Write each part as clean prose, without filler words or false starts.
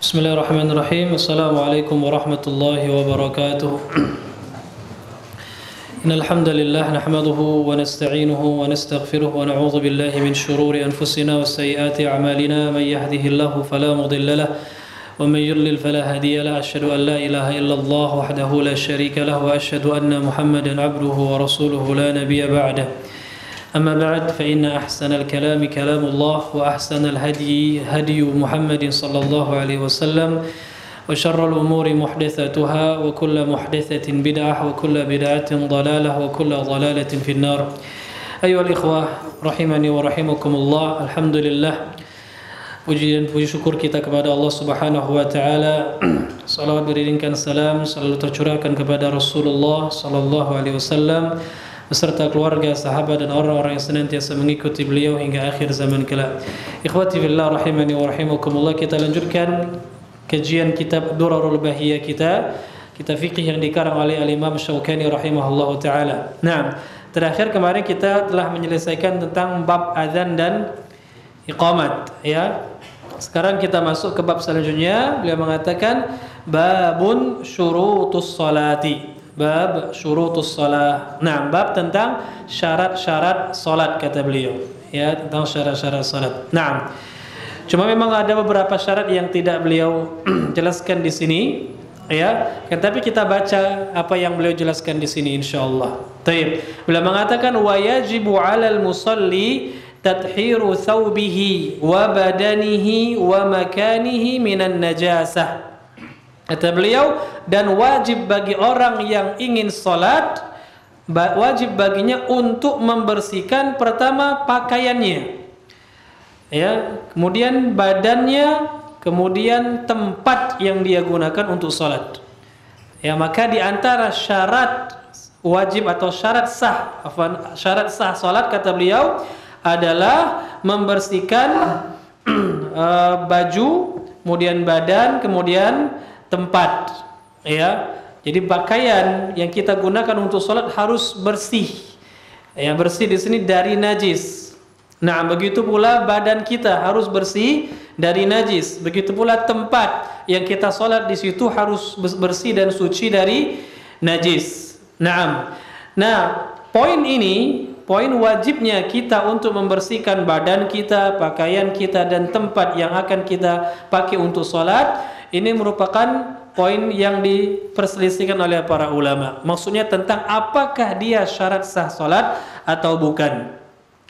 Bismillahirrahmanirrahim. Assalamualaikum warahmatullahi wabarakatuh. Innal hamdalillah nahmaduhu wa nasta'inuhu wa nastaghfiruh wa na'udzu billahi min shururi anfusina wa sayyiati a'malina may yahdihillahu fala mudilla lahu wa may yudlil fala hadiya lahu. Asyhadu an la ilaha illallah wahdahu la syarika lahu wa asyhadu anna Muhammadan 'abduhu wa rasuluhu la nabiyya ba'dahu. أما بعد فإن أحسن الكلام كلام الله وأحسن الهدي هدي محمد صلى الله عليه وسلم وشر الأمور محدثاتها وكل محدثة بدعة وكل بدعة ضلالة وكل ضلالة في النار. أيها الإخوة rahimani wa rahimakumullah. Alhamdulillah, puji dan puji syukur kita kepada Allah Subhanahu wa taala. Salawat beriringkan salam selalu tercurahkan kepada Rasulullah sallallahu alaihi wasallam beserta keluarga, sahabat dan orang-orang yang senantiasa mengikuti beliau hingga akhir zaman kelak. Ikhwati fillah rahimani wa rahimakumullah, kita lanjutkan kajian kitab Durarul Bahiyah kita, kitab fikih yang dikarang oleh Al-Imam Syaukani rahimahullahu taala. Nah, terakhir kemarin kita telah menyelesaikan tentang bab azan dan iqamat, ya. Sekarang kita masuk ke bab selanjutnya. Beliau mengatakan babun syurutus salati. Bab syurutus salah. Nah, bab tentang syarat-syarat salat kata beliau. Ya, tentang syarat-syarat salat. Nah, cuma memang ada beberapa syarat yang tidak beliau jelaskan di sini, ya. Tapi kita baca apa yang beliau jelaskan di sini insyaallah. Baik. Beliau mengatakan wa yajibu 'alal musalli tathiru thawbihi wa badanihi wa makanihi minan najasah. Kata beliau, dan wajib bagi orang yang ingin salat, wajib baginya untuk membersihkan pertama pakaiannya, ya, kemudian badannya, kemudian tempat yang dia gunakan untuk salat. Ya, maka di antara syarat wajib atau syarat sah salat kata beliau adalah membersihkan baju, kemudian badan, kemudian tempat, ya. Jadi pakaian yang kita gunakan untuk salat harus bersih. Ya, bersih di sini dari najis. Nah, begitu pula badan kita harus bersih dari najis. Begitu pula tempat yang kita salat di situ harus bersih dan suci dari najis. Nah, poin ini, poin wajibnya kita untuk membersihkan badan kita, pakaian kita dan tempat yang akan kita pakai untuk salat. Ini merupakan poin yang diperselisihkan oleh para ulama. Maksudnya tentang apakah dia syarat sah salat atau bukan.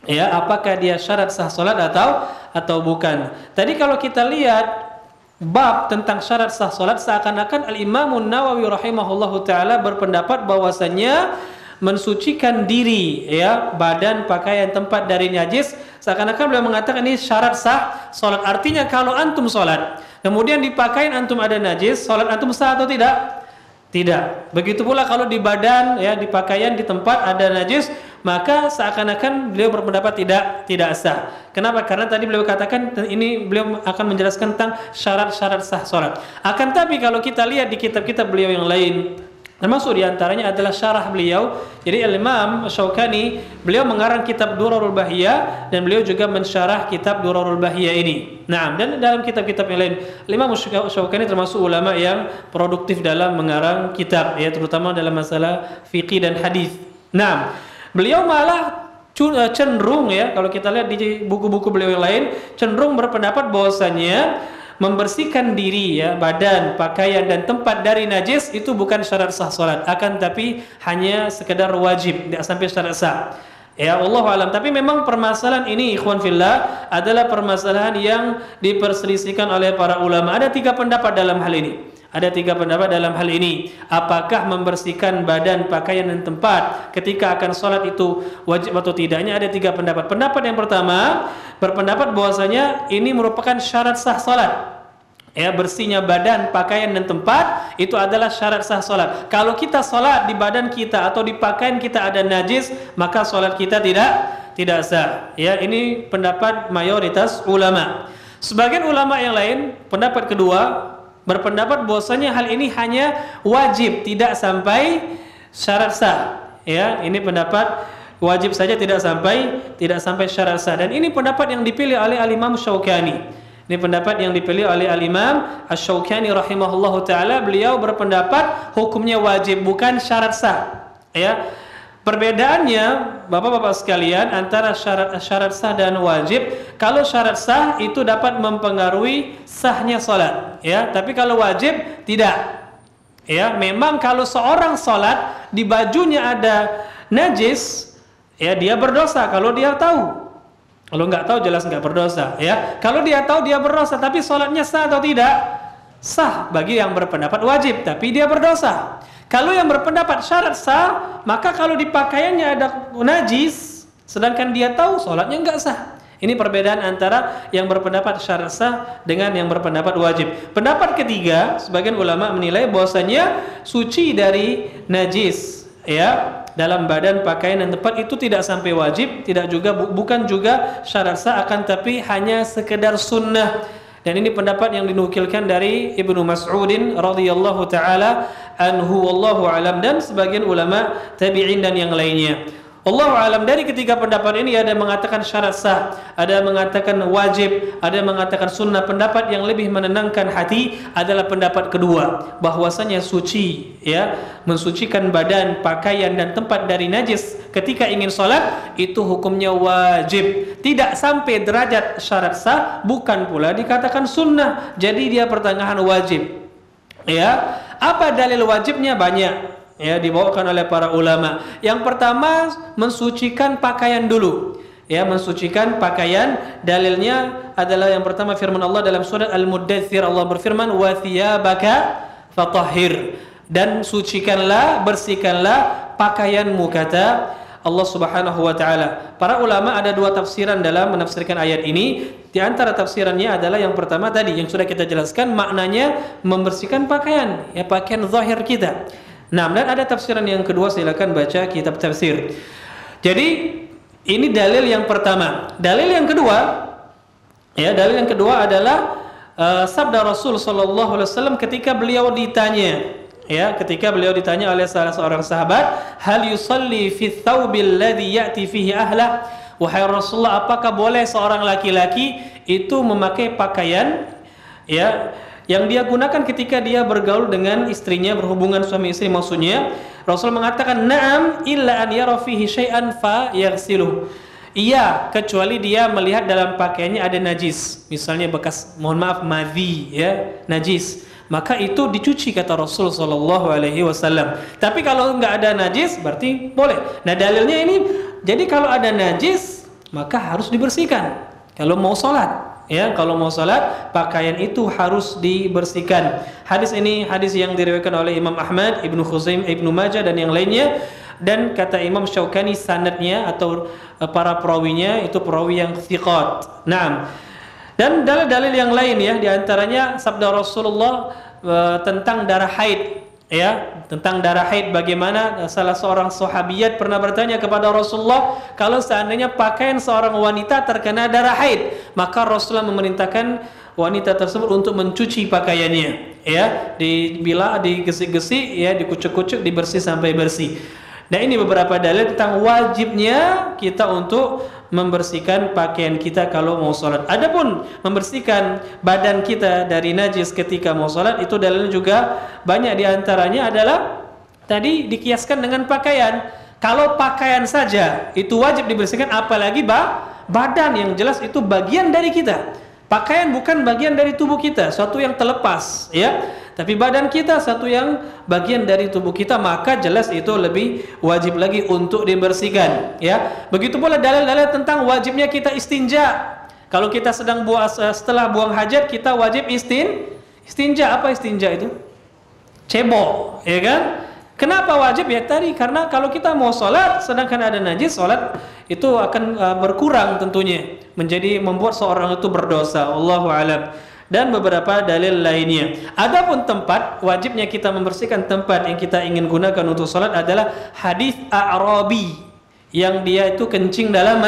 Ya, apakah dia syarat sah salat atau bukan. Tadi kalau kita lihat bab tentang syarat sah salat, seakan-akan Al-Imam Nawawi rahimahullahu taala berpendapat bahwasanya mensucikan diri, ya, badan, pakaian, tempat dari najis, seakan-akan beliau mengatakan ini syarat sah salat. Artinya kalau antum salat kemudian di pakaian antum ada najis, salat antum sah atau tidak? Tidak. Begitu pula kalau di badan, ya, di pakaian, di tempat ada najis, maka seakan-akan beliau berpendapat tidak sah. Kenapa? Karena tadi beliau katakan ini beliau akan menjelaskan tentang syarat-syarat sah salat. Akan tapi kalau kita lihat di kitab-kitab beliau yang lain, termasuk diantaranya adalah syarah beliau. Jadi Al-Imam Syaukani beliau mengarang kitab Durarul Bahiyah dan beliau juga mensyarah kitab Durarul Bahiyah ini. Nah, dan dalam kitab-kitab yang lain, Al-Imam Syaukani termasuk ulama yang produktif dalam mengarang kitab, ya, terutama dalam masalah fikih dan hadis. Nah, beliau malah cenderung, ya, kalau kita lihat di buku-buku beliau yang lain, cenderung berpendapat bahwasanya membersihkan diri, ya, badan, pakaian dan tempat dari najis itu bukan syarat sah salat, akan tapi hanya sekedar wajib, tidak sampai syarat sah. Ya, wallahu alam. Tapi memang permasalahan ini ikhwan fillah adalah permasalahan yang diperselisihkan oleh para ulama. Ada 3 pendapat dalam hal ini. Ada 3 pendapat dalam hal ini. Apakah membersihkan badan, pakaian dan tempat ketika akan sholat itu wajib atau tidaknya? Ada 3 pendapat. Pendapat yang pertama berpendapat bahwasanya ini merupakan syarat sah sholat. Ya, bersihnya badan, pakaian dan tempat itu adalah syarat sah sholat. Kalau kita sholat di badan kita atau di pakaian kita ada najis, maka sholat kita tidak sah. Ya, ini pendapat mayoritas ulama. Sebagian ulama yang lain, pendapat kedua, berpendapat bahwasanya hal ini hanya wajib, tidak sampai syarat sah. Ya, ini pendapat wajib saja, tidak sampai syarat sah. Dan ini pendapat yang dipilih oleh Al-Imam Syaukani. Ini pendapat yang dipilih oleh Al-Imam Asy-Syaukani rahimahullahu taala. Beliau berpendapat hukumnya wajib, bukan syarat sah. Ya. Perbedaannya Bapak-bapak sekalian antara syarat sah dan wajib. Kalau syarat sah itu dapat mempengaruhi sahnya salat, ya. Tapi kalau wajib tidak. Ya, memang kalau seorang salat di bajunya ada najis, ya dia berdosa kalau dia tahu. Kalau nggak tahu jelas nggak berdosa, ya. Kalau dia tahu dia berdosa, tapi sholatnya sah atau tidak? Sah bagi yang berpendapat wajib, tapi dia berdosa. Kalau yang berpendapat syarat sah, maka kalau di pakaiannya ada najis, sedangkan dia tahu sholatnya nggak sah. Ini perbedaan antara yang berpendapat syarat sah dengan yang berpendapat wajib. Pendapat ketiga, sebagian ulama menilai bahwasanya suci dari najis, ya, dalam badan, pakaian dan tempat itu tidak sampai wajib, tidak juga bukan juga syarat sah, akan tapi hanya sekedar sunnah. Dan ini pendapat yang dinukilkan dari Ibnu Mas'udin radhiyallahu taala anhu wallahu alam dan sebagian ulama tabi'in dan yang lainnya. Allahu alam. Dari ketiga pendapat ini ada yang mengatakan syarat sah, ada yang mengatakan wajib, ada yang mengatakan sunnah. Pendapat yang lebih menenangkan hati adalah pendapat kedua, bahwasanya suci, ya, mensucikan badan, pakaian dan tempat dari najis ketika ingin sholat itu hukumnya wajib, tidak sampai derajat syarat sah, bukan pula dikatakan sunnah. Jadi dia pertengahan wajib. Ya, apa dalil wajibnya? Banyak, ya, dibawakan oleh para ulama. Yang pertama, mensucikan pakaian dulu. Ya, mensucikan pakaian. Dalilnya adalah yang pertama firman Allah dalam surat Al-Muddatsir. Allah berfirman, "Wa thiyabaka fatahhir." Dan sucikanlah, bersihkanlah pakaianmu, kata Allah Subhanahu wa taala. Para ulama ada dua tafsiran dalam menafsirkan ayat ini. Di antara tafsirannya adalah yang pertama tadi yang sudah kita jelaskan, maknanya membersihkan pakaian, ya, pakaian zahir kita. Nah, dan ada tafsiran yang kedua, silakan baca kitab tafsir. Jadi ini dalil yang pertama. Dalil yang kedua, ya, dalil yang kedua adalah sabda Rasul sallallahu alaihi wasallam ketika beliau ditanya, ya, ketika beliau ditanya oleh salah seorang sahabat, hal yusalli fi thawbil ladzi ya'ti fihi ahlah, wahai Rasulullah, apakah boleh seorang laki-laki itu memakai pakaian, ya, yang dia gunakan ketika dia bergaul dengan istrinya, berhubungan suami istri maksudnya? Rasul mengatakan, na'am illa an yara fihi syai'an fa yaghsiluh. Iya, kecuali dia melihat dalam pakaiannya ada najis, misalnya bekas, mohon maaf, madhi, ya, najis, maka itu dicuci, kata Rasul sallallahu alaihi wasallam. Tapi kalau enggak ada najis berarti boleh. Nah, dalilnya ini, jadi kalau ada najis maka harus dibersihkan kalau mau sholat. Ya, kalau mau salat pakaian itu harus dibersihkan. Hadis ini hadis yang diriwayatkan oleh Imam Ahmad, Ibnu Khuzaimah, Ibnu Majah dan yang lainnya. Dan kata Imam Syaukani sanadnya atau para perawinya itu perawi yang thiqat. Naam. Dan dalil-dalil yang lain, ya, di antaranya sabda Rasulullah tentang darah haid. Ya, tentang darah haid, bagaimana salah seorang sahabiyat pernah bertanya kepada Rasulullah, kalau seandainya pakaian seorang wanita terkena darah haid, maka Rasulullah memerintahkan wanita tersebut untuk mencuci pakaiannya, ya, dibilah, digesik-gesik, ya, dikucuk-kucuk, dibersih sampai bersih. Nah, ini beberapa dalil tentang wajibnya kita untuk membersihkan pakaian kita kalau mau sholat. Adapun membersihkan badan kita dari najis ketika mau sholat, itu dalilnya juga banyak. Diantaranya adalah tadi dikiaskan dengan pakaian. Kalau pakaian saja itu wajib dibersihkan, apalagi badan, yang jelas itu bagian dari kita. Pakaian bukan bagian dari tubuh kita, suatu yang terlepas, ya. Tapi badan kita satu yang bagian dari tubuh kita, maka jelas itu lebih wajib lagi untuk dibersihkan, ya. Begitu pula dalil-dalil tentang wajibnya kita istinja. Kalau kita sedang setelah buang hajat, kita wajib istinja. Apa istinja itu? Cebok, ya kan? Kenapa wajib? Ya tadi, karena kalau kita mau sholat sedangkan ada najis, sholat itu akan berkurang tentunya, menjadi membuat seorang itu berdosa. Allahu a'lam. Dan beberapa dalil lainnya. Adapun tempat, wajibnya kita membersihkan tempat yang kita ingin gunakan untuk sholat adalah hadis A'rabi yang dia itu kencing dalam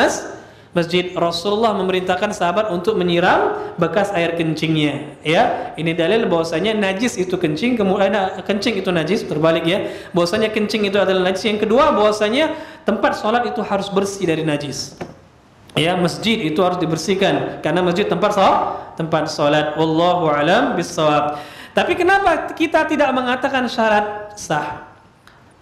masjid. Rasulullah memerintahkan sahabat untuk menyiram bekas air kencingnya, ya. Ini dalil bahwasanya najis itu kencing, kemudian kencing itu najis, terbalik, ya. Bahwasanya kencing itu adalah najis. Yang kedua, bahwasanya tempat sholat itu harus bersih dari najis. Ya, masjid itu harus dibersihkan karena masjid tempat salat. Wallahu alam bissawab. Tapi kenapa kita tidak mengatakan syarat sah?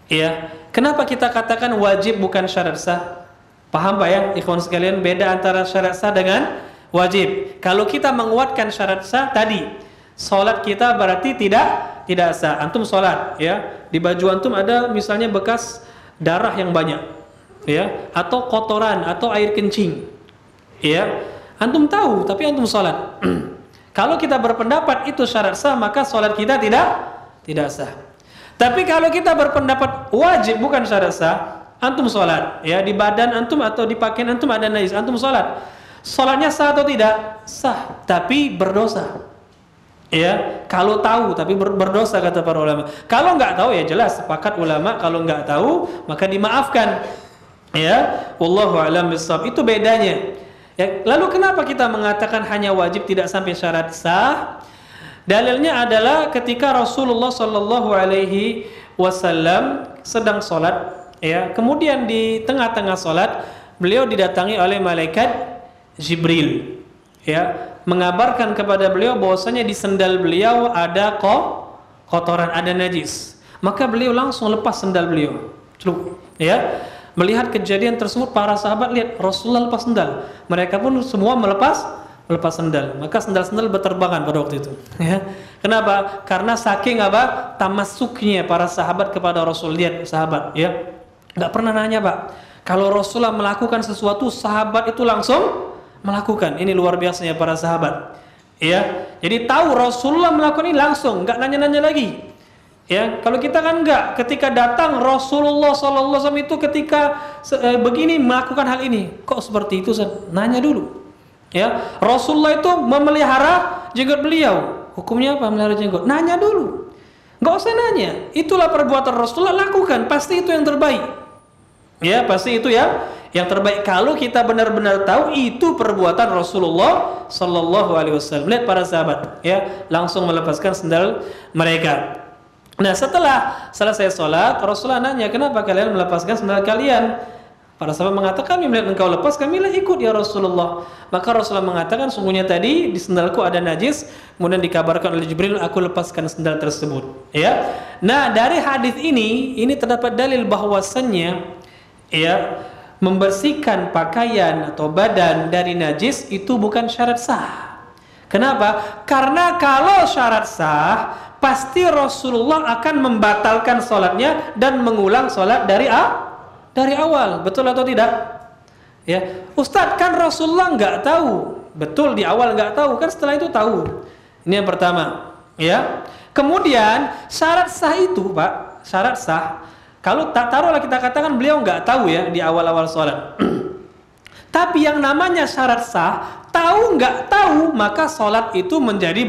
Ya, kenapa kita katakan wajib bukan syarat sah? Paham Pak ya, ikhwan sekalian, beda antara syarat sah dengan wajib. Kalau kita menguatkan syarat sah tadi, salat kita berarti tidak sah. Antum salat, ya, di baju antum ada misalnya bekas darah yang banyak, ya, atau kotoran atau air kencing, ya, antum tahu tapi antum salat. Kalau kita berpendapat itu syarat sah, maka salat kita tidak sah. Tapi kalau kita berpendapat wajib bukan syarat sah, antum salat, ya, di badan antum atau di pakaian antum ada najis, antum salat, salatnya sah atau tidak? Sah, tapi berdosa. Ya, kalau tahu tapi berdosa kata para ulama. Kalau nggak tahu ya jelas sepakat ulama kalau nggak tahu maka dimaafkan. Ya, wallahu a'lam bishawab. Itu bedanya. Ya, lalu kenapa kita mengatakan hanya wajib tidak sampai syarat sah? Dalilnya adalah ketika Rasulullah sallallahu alaihi wasallam sedang salat, ya, kemudian di tengah-tengah salat beliau didatangi oleh malaikat Jibril, ya, mengabarkan kepada beliau bahwasanya di sendal beliau ada kotoran, ada najis. Maka beliau langsung lepas sendal beliau. Ya, melihat kejadian tersebut para sahabat lihat Rasulullah lepas sendal. Mereka pun semua melepas sendal. Maka sendal-sendal berterbangan pada waktu itu. Ya. Kenapa? Karena saking tamasuknya para sahabat kepada Rasul. Lihat sahabat, ya, nggak pernah nanya Pak. Kalau Rasulullah melakukan sesuatu, sahabat itu langsung melakukan. Ini luar biasanya para sahabat, ya. Jadi tahu Rasulullah melakukan ini langsung, nggak nanya-nanya lagi, ya. Kalau kita kan nggak, ketika datang Rasulullah SAW itu ketika begini melakukan hal ini, kok seperti itu? Nanya dulu, ya. Rasulullah itu memelihara jenggot beliau, hukumnya apa memelihara jenggot? Nanya dulu, nggak usah nanya. Itulah perbuatan Rasulullah, lakukan, pasti itu yang terbaik, ya, pasti itu yang terbaik. Kalau kita benar-benar tahu itu perbuatan Rasulullah sallallahu alaihi wasallam. Lihat para sahabat, ya, langsung melepaskan sendal mereka. Nah, setelah selesai salat, Rasulullah nanya, "Kenapa kalian melepaskan sendal kalian?" Para sahabat mengatakan, "Kami melihat engkau lepas, kamilah ikut ya Rasulullah." Maka Rasulullah mengatakan, "Sungguhnya tadi di sendalku ada najis." Kemudian dikabarkan oleh Jibril, "Aku lepaskan sendal tersebut." Ya. Nah, dari hadis ini terdapat dalil bahwasannya, ya, membersihkan pakaian atau badan dari najis itu bukan syarat sah. Kenapa? Karena kalau syarat sah, pasti Rasulullah akan membatalkan sholatnya dan mengulang sholat dari awal. Betul atau tidak? Ya, Ustadz, kan Rasulullah nggak tahu. Betul, di awal nggak tahu, kan setelah itu tahu. Ini yang pertama, ya. Kemudian syarat sah itu, Pak, syarat sah. Kalau taruhlah kita katakan beliau nggak tahu, ya, di awal-awal sholat. Tapi yang namanya syarat sah, tahu nggak tahu, maka sholat itu menjadi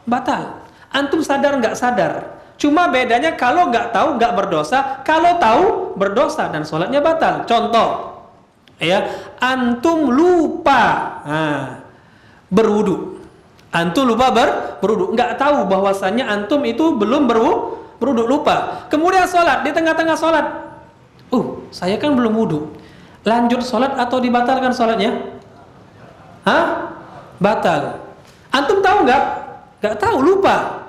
batal. Antum sadar nggak sadar. Cuma bedanya kalau nggak tahu nggak berdosa, kalau tahu berdosa dan sholatnya batal. Contoh, ya, antum lupa berwudu. Antum lupa berwudu, nggak tahu bahwasannya antum itu belum berwudu, lupa. Kemudian sholat, di tengah-tengah sholat, saya kan belum wudu. Lanjut sholat atau dibatalkan sholatnya? Batal. Antum tahu nggak? Nggak tahu, lupa.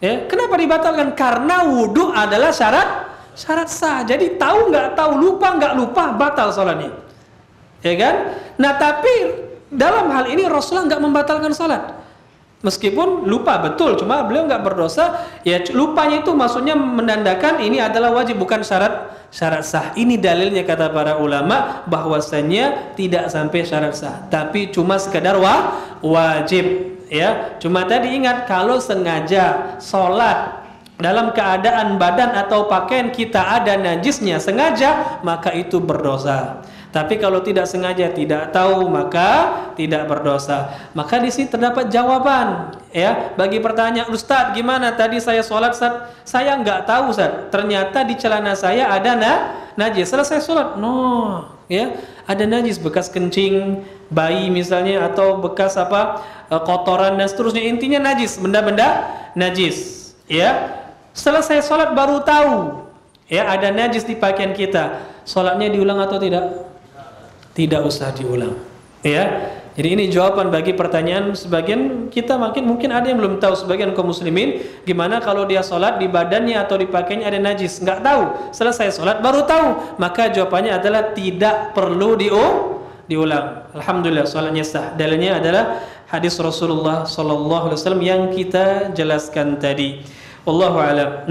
Ya, kenapa dibatalkan? Karena wudu adalah syarat sah. Jadi tahu nggak tahu, lupa nggak lupa, batal sholatnya. Ya kan? Nah, tapi dalam hal ini Rasulullah nggak membatalkan sholat. Meskipun lupa betul, cuma beliau nggak berdosa. Ya, lupanya itu maksudnya menandakan ini adalah wajib, bukan syarat sah. Ini dalilnya kata para ulama bahwasanya tidak sampai syarat sah, tapi cuma sekedar wajib. Ya, cuma tadi ingat, kalau sengaja sholat dalam keadaan badan atau pakaian kita ada najisnya sengaja, maka itu berdosa. Tapi kalau tidak sengaja, tidak tahu, maka tidak berdosa. Maka di sini terdapat jawaban, ya, bagi pertanyaan, "Ustadz, gimana tadi saya sholat, Ustadz? Saya nggak tahu, Ustadz. Ternyata di celana saya ada najis. Selesai sholat, ya, ada najis, bekas kencing bayi misalnya, atau bekas kotoran dan seterusnya. Intinya najis, benda-benda najis. Ya, selesai sholat baru tahu, ya, ada najis di pakaian kita. Sholatnya diulang atau tidak? tidak usah diulang. Ya. Jadi ini jawaban bagi pertanyaan sebagian kita, mungkin ada yang belum tahu, sebagian kaum muslimin, gimana kalau dia sholat di badannya atau di pakaiannya ada najis, nggak tahu, selesai sholat baru tahu. Maka jawabannya adalah tidak perlu diulang. Alhamdulillah sholatnya sah. Dalilnya adalah hadis Rasulullah sallallahu alaihi wasallam yang kita jelaskan tadi. Wallahu a'lam.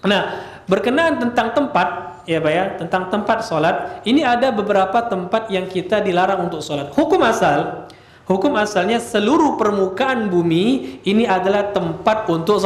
Nah, berkenaan tentang tempat, ya Pak ya, tentang tempat sholat, ini ada beberapa tempat yang kita dilarang untuk sholat. Hukum asalnya seluruh permukaan bumi ini adalah tempat untuk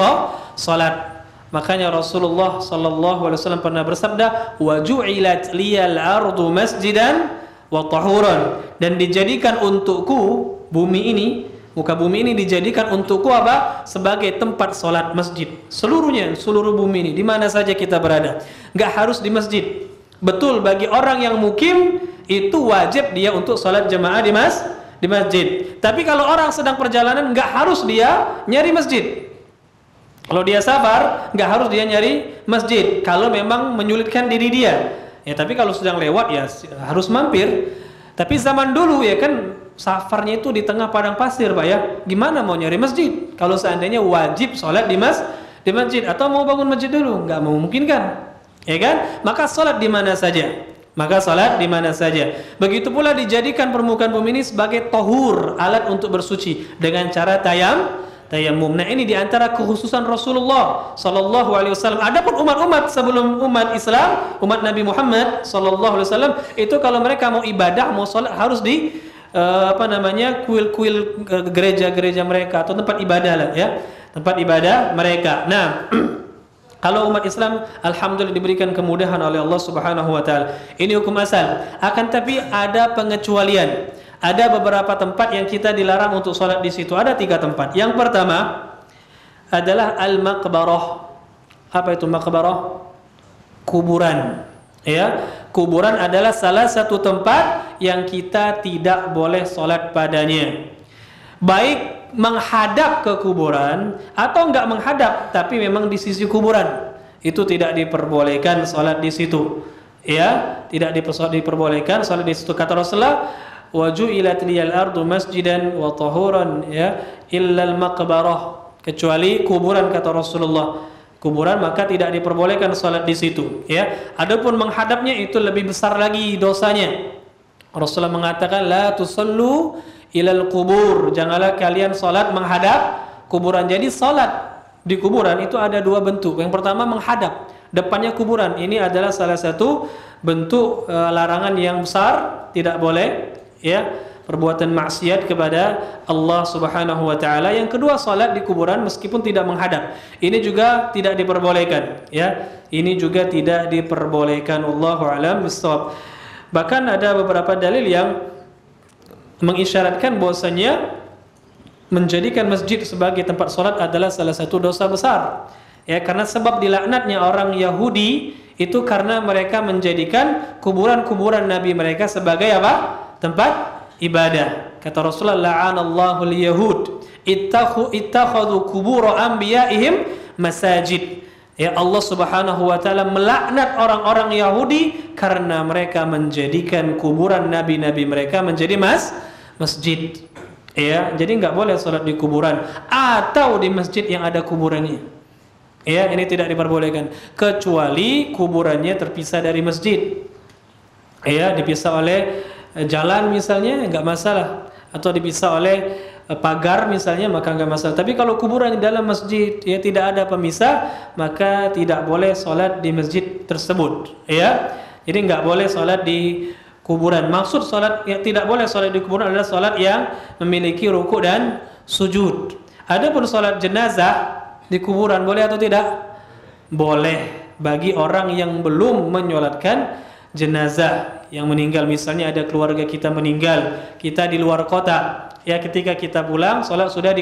sholat. Makanya Rasulullah sallallahu alaihi wasallam pernah bersabda, "Wa ju'ilat liyal ardu masjidan wa tahuran." Dan dijadikan untukku bumi ini, muka bumi ini dijadikan untukku apa? Sebagai tempat sholat masjid. Seluruhnya, seluruh bumi ini, di mana saja kita berada, nggak harus di masjid. Betul, bagi orang yang mukim itu wajib dia untuk sholat jamaah di masjid. Tapi kalau orang sedang perjalanan, nggak harus dia nyari masjid. Kalau dia safar, nggak harus dia nyari masjid. Kalau memang menyulitkan diri dia, ya. Tapi kalau sedang lewat ya harus mampir. Tapi zaman dulu ya kan, safarnya itu di tengah padang pasir Pak ya, gimana mau nyari masjid kalau seandainya wajib sholat di masjid, atau mau bangun masjid dulu, nggak memungkinkan, ya kan? Maka sholat di mana saja. Begitu pula dijadikan permukaan bumi ini sebagai tohur, alat untuk bersuci dengan cara tayamum. Nah, ini diantara kekhususan Rasulullah sallallahu alaihi wasallam. Adapun umat-umat sebelum umat Islam, umat Nabi Muhammad sallallahu alaihi wasallam, itu kalau mereka mau ibadah, mau sholat, harus di kuil-kuil gereja-gereja mereka atau tempat ibadah lah ya, tempat ibadah mereka. Nah, kalau umat Islam alhamdulillah diberikan kemudahan oleh Allah Subhanahu wa taala. Ini hukum asal. Akan tapi ada pengecualian. Ada beberapa tempat yang kita dilarang untuk sholat di situ. Ada 3 tempat. Yang pertama adalah al-maqbarah. Apa itu maqbarah? Kuburan. Ya, kuburan adalah salah satu tempat yang kita tidak boleh sholat padanya. Baik menghadap ke kuburan atau enggak menghadap, tapi memang di sisi kuburan, itu tidak diperbolehkan sholat di situ. Ya, tidak diperbolehkan sholat di situ. Kata Rasulullah, "Wa ju'ilat liyal ardu masjidan wa tahuran ya illal maqbarah." Kecuali kuburan, kata Rasulullah. Kuburan maka tidak diperbolehkan salat di situ, ya. Adapun menghadapnya itu lebih besar lagi dosanya. Rasulullah mengatakan, "La tusallu ilal kubur." Janganlah kalian salat menghadap kuburan. Jadi salat di kuburan itu ada 2 bentuk. Yang pertama menghadap, depannya kuburan. Ini adalah salah satu bentuk larangan yang besar, tidak boleh, ya. Perbuatan maksiat kepada Allah Subhanahu wa taala. Yang kedua, salat di kuburan meskipun tidak menghadap. Ini juga tidak diperbolehkan, ya. Ini juga tidak diperbolehkan. Wallahu a'lam bissawab. Bahkan ada beberapa dalil yang mengisyaratkan bahwasanya menjadikan masjid sebagai tempat salat adalah salah satu dosa besar. Ya, karena sebab dilaknatnya orang Yahudi itu karena mereka menjadikan kuburan-kuburan nabi mereka sebagai apa? Tempat ibadah. Kata Rasulullah, la'anallahu al-yahud ittakhadhu qubur anbiya'ihim masajid. Ya, Allah Subhanahu wa taala melaknat orang-orang Yahudi karena mereka menjadikan kuburan nabi-nabi mereka menjadi masjid. Ya, jadi enggak boleh salat di kuburan atau di masjid yang ada kuburannya. Ya, ini tidak diperbolehkan kecuali kuburannya terpisah dari masjid. Ya, dipisah oleh jalan misalnya enggak masalah, atau dipisah oleh pagar misalnya maka enggak masalah. Tapi kalau kuburan di dalam masjid ya tidak ada pemisah, maka tidak boleh salat di masjid tersebut, ya. Jadi enggak boleh salat di kuburan. Maksud salat yang tidak boleh salat di kuburan adalah salat yang memiliki rukuk dan sujud. Adapun salat jenazah di kuburan boleh atau tidak? Boleh bagi orang yang belum menyolatkan jenazah yang meninggal. Misalnya ada keluarga kita meninggal, kita di luar kota, ya, ketika kita pulang salat sudah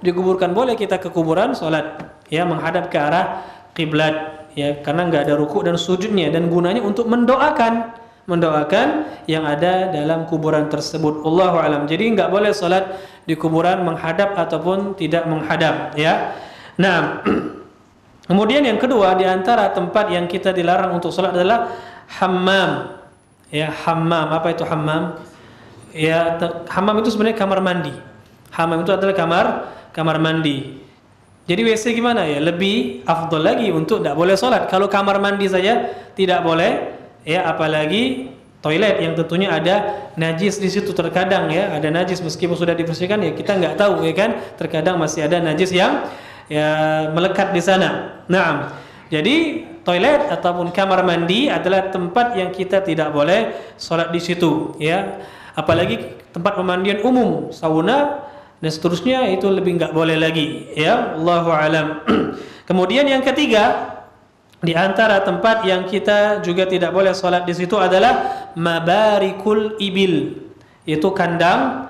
dikuburkan, boleh kita ke kuburan salat, ya, menghadap ke arah kiblat, ya, karena enggak ada rukuk dan sujudnya, dan gunanya untuk mendoakan yang ada dalam kuburan tersebut. Wallahu alam. Jadi enggak boleh salat di kuburan menghadap ataupun tidak menghadap, ya. Nah, kemudian yang kedua di antara tempat yang kita dilarang untuk salat adalah hammam. Ya, hammam. Apa itu hammam? Ya, hammam itu sebenarnya kamar mandi. Hammam itu adalah kamar mandi. Jadi WC gimana ya? Lebih afdol lagi untuk tidak boleh sholat. Kalau kamar mandi saja tidak boleh, ya apalagi toilet yang tentunya ada najis di situ terkadang ya, ada najis meskipun sudah dibersihkan ya kita nggak tahu ya kan. Terkadang masih ada najis yang ya melekat di sana. Nah, jadi toilet ataupun kamar mandi adalah tempat yang kita tidak boleh sholat di situ ya. Apalagi tempat pemandian umum, sauna dan seterusnya itu lebih nggak boleh lagi ya. Allahu alam. Kemudian yang ketiga, di antara tempat yang kita juga tidak boleh sholat di situ adalah mabarikul ibil, itu kandang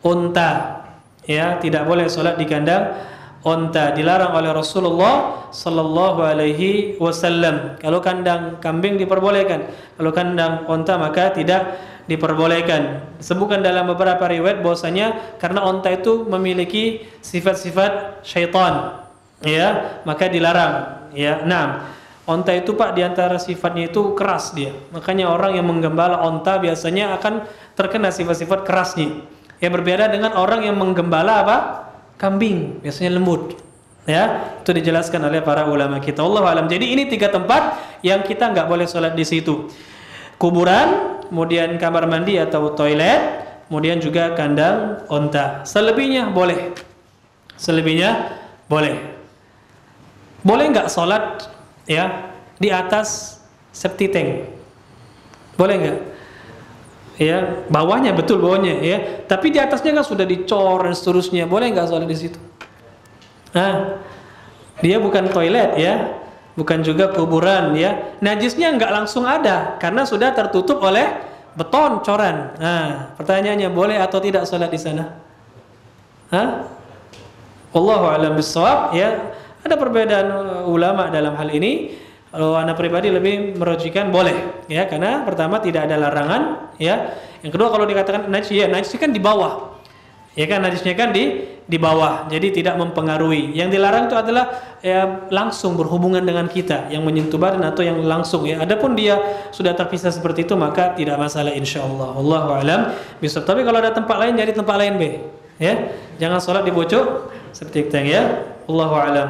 unta ya, tidak boleh sholat di kandang unta, dilarang oleh Rasulullah sallallahu alaihi wasallam. Kalau kandang kambing diperbolehkan, kalau kandang unta maka tidak diperbolehkan. Disebutkan dalam beberapa riwayat bahwasanya karena unta itu memiliki sifat-sifat syaitan ya, maka dilarang ya. Nah, unta itu Pak diantara sifatnya itu keras dia. Makanya orang yang menggembala unta biasanya akan terkena sifat-sifat kerasnya. Ya, berbeda dengan orang yang menggembala apa? Kambing, biasanya lembut. Ya, itu dijelaskan oleh para ulama kita. Wallahu alam. Jadi ini 3 tempat yang kita nggak boleh sholat di situ. Kuburan, kemudian kamar mandi atau toilet, kemudian juga kandang unta. Selebihnya boleh. Selebihnya boleh. Boleh nggak sholat ya di atas septic tank? Boleh nggak? Ya, bawahnya betul bawahnya ya. Tapi di atasnya kan sudah dicor dan seterusnya. Boleh nggak sholat di situ? Nah, dia bukan toilet ya, bukan juga kuburan ya. Najisnya nggak langsung ada karena sudah tertutup oleh beton coran. Nah, pertanyaannya boleh atau tidak sholat di sana? Hah? Wallahu a'lam bishawab ya. Ada perbedaan ulama dalam hal ini. Kalau anak pribadi lebih merujikan boleh ya, karena pertama tidak ada larangan ya. Yang kedua kalau dikatakan najis ya, najisnya kan di bawah. Ya kan, najisnya kan di bawah. Jadi tidak mempengaruhi. Yang dilarang itu adalah ya langsung berhubungan dengan kita, yang menyentuh badan atau yang langsung ya. Adapun dia sudah terpisah seperti itu maka tidak masalah insyaallah. Wallahu a'lam bishawab. Tapi kalau ada tempat lain jadi tempat lain be. Ya. Jangan sholat di pojok seperti itu ya. Wallahu a'lam.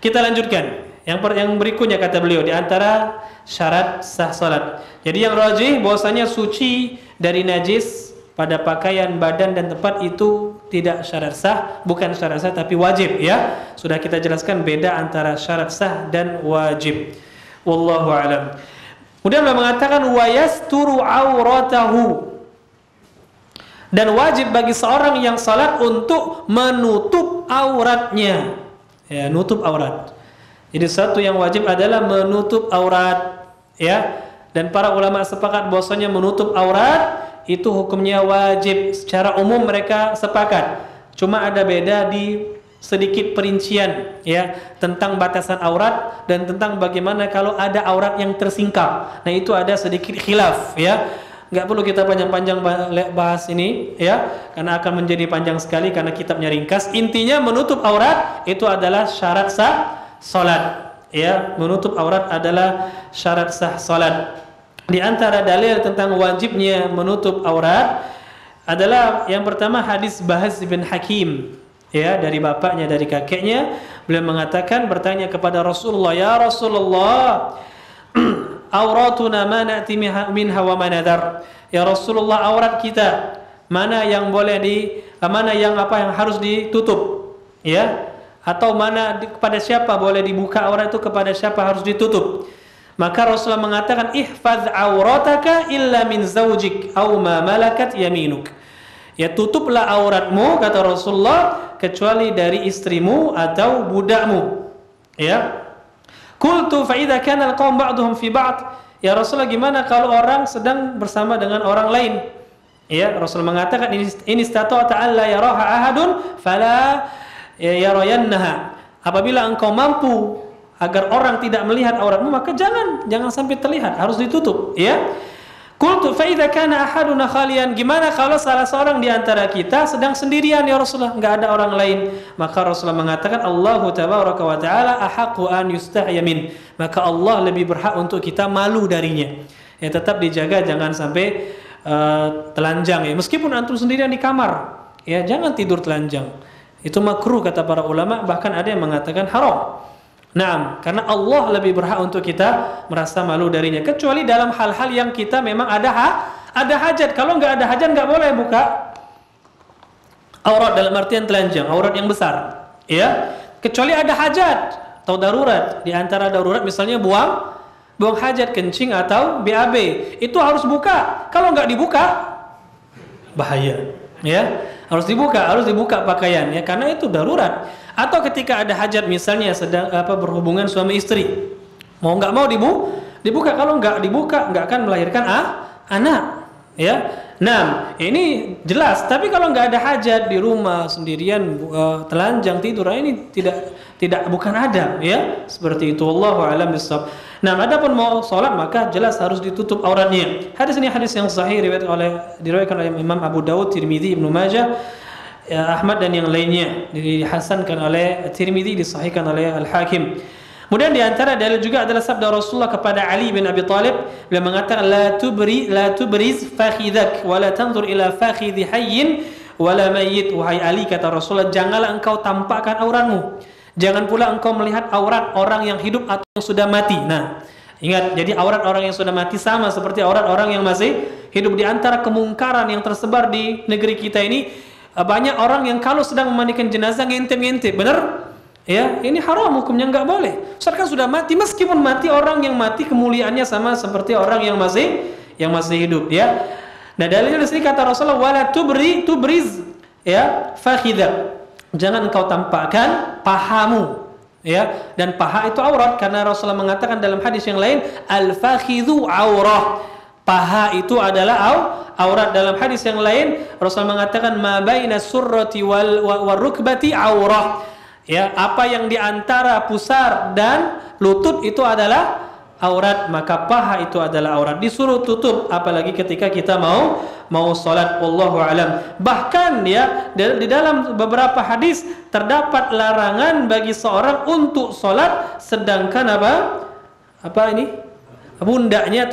Kita lanjutkan. Yang berikutnya kata beliau di antara syarat sah salat. Jadi yang rajih bahwasanya suci dari najis pada pakaian, badan dan tempat itu tidak syarat sah, bukan syarat sah tapi wajib ya. Sudah kita jelaskan beda antara syarat sah dan wajib. Wallahu a'lam. Kemudian beliau mengatakan wa yasturu auratahu. Dan wajib bagi seorang yang salat untuk menutup auratnya. Ya, nutup aurat. Jadi satu yang wajib adalah menutup aurat ya. Dan para ulama sepakat bahwasanya menutup aurat itu hukumnya wajib. Secara umum mereka sepakat. Cuma ada beda di sedikit perincian ya tentang batasan aurat dan tentang bagaimana kalau ada aurat yang tersingkap. Nah, itu ada sedikit khilaf ya. Enggak perlu kita panjang-panjang bahas ini ya, karena akan menjadi panjang sekali karena kitabnya ringkas. Intinya menutup aurat itu adalah syarat sah salat ya, menutup aurat adalah syarat sah salat. Di antara dalil tentang wajibnya menutup aurat adalah yang pertama hadis Bahz bin Hakim ya, dari bapaknya dari kakeknya. Beliau mengatakan bertanya kepada Rasulullah, ya Rasulullah, auratuna ma na'ti minha wa ma nadar. Ya Rasulullah, aurat kita mana yang boleh mana yang harus ditutup ya, atau mana kepada siapa boleh dibuka aurat itu, kepada siapa harus ditutup. Maka Rasulullah mengatakan ihfaz aurataka illa min zaujik aw ma malakat yaminuk. Ya, tutuplah auratmu kata Rasulullah kecuali dari istrimu atau budakmu ya. Qultu fa idza kana al-qaum ba'dhum fi ba'd. Ya Rasulullah, gimana kalau orang sedang bersama dengan orang lain? Ya, Rasul mengatakan ini stata'ta alla yaraha ahadun fala yarayannaha. Apabila engkau mampu agar orang tidak melihat auratmu maka jangan sampai terlihat, harus ditutup ya. Qultu fa idza kana ahaduna khalian. Gimana kalau salah seorang di antara kita sedang sendirian ya Rasulullah, enggak ada orang lain? Maka Rasulullah mengatakan Allahu tabaraka wa taala ahaqqu an yustahya min. Maka Allah lebih berhak untuk kita malu darinya. Ya tetap dijaga, jangan sampai telanjang ya. Meskipun antum sendirian di kamar, ya jangan tidur telanjang. Itu makruh kata para ulama, bahkan ada yang mengatakan haram. Nah, karena Allah lebih berhak untuk kita merasa malu darinya, kecuali dalam hal-hal yang kita memang ada hajat. Kalau nggak ada hajat nggak boleh buka aurat dalam artian telanjang, aurat yang besar, ya. Kecuali ada hajat atau darurat. Di antara darurat misalnya buang hajat, kencing atau BAB, itu harus buka. Kalau nggak dibuka bahaya, ya. Harus dibuka pakaian ya, karena itu darurat. Atau ketika ada hajat misalnya sedang berhubungan suami istri, mau nggak mau dibuka. Kalau nggak dibuka nggak akan melahirkan anak, ya. Nah ini jelas. Tapi kalau nggak ada hajat di rumah sendirian telanjang tidur, ini tidak bukan adab ya, seperti itu. Wallahu a'lam bishawab. Nah, adapun mau sholat maka jelas harus ditutup auratnya. Hadis ini hadis yang sahih diriwayatkan oleh Imam Abu Dawud, Tirmidzi, Ibnu Majah, Ahmad dan yang lainnya. Dihasankan oleh Tirmidzi, disahihkan oleh Al-Hakim. Kemudian di antara dalil juga adalah sabda Rasulullah kepada Ali bin Abi Thalib, beliau mengatakan la tubriz fakhidak wa la tanzur ila fakhidhi hayyin wa la mayyit. Wahai Ali, kata Rasulullah, janganlah engkau tampakkan auratmu. Jangan pula engkau melihat aurat orang yang hidup atau yang sudah mati. Nah, ingat, jadi aurat orang yang sudah mati sama seperti aurat orang yang masih hidup. Di antara kemungkaran yang tersebar di negeri kita ini, banyak orang yang kalau sedang memandikan jenazah ngintip-ngintip, benar? Ya, ini haram hukumnya, nggak boleh. Ustaz kan sudah mati, meskipun mati, orang yang mati kemuliaannya sama seperti orang yang masih hidup, ya. Nah, dalilnya di sini kata Rasulullah, wala tubriz ya fakhidak. Jangan engkau tampakkan pahamu, ya. Dan paha itu aurat karena Rasulullah mengatakan dalam hadis yang lain, al-fakhidhu aurah. Paha itu adalah aurat. Dalam hadis yang lain Rasulullah mengatakan ma baina surrati wal rukbati aurah. Ya, apa yang di antara pusar dan lutut itu adalah aurat, maka paha itu adalah aurat. Disuruh tutup, apalagi ketika kita mau sholat. Wallahu alam. Bahkan ya, di dalam beberapa hadis terdapat larangan bagi seorang untuk sholat sedangkan pundaknya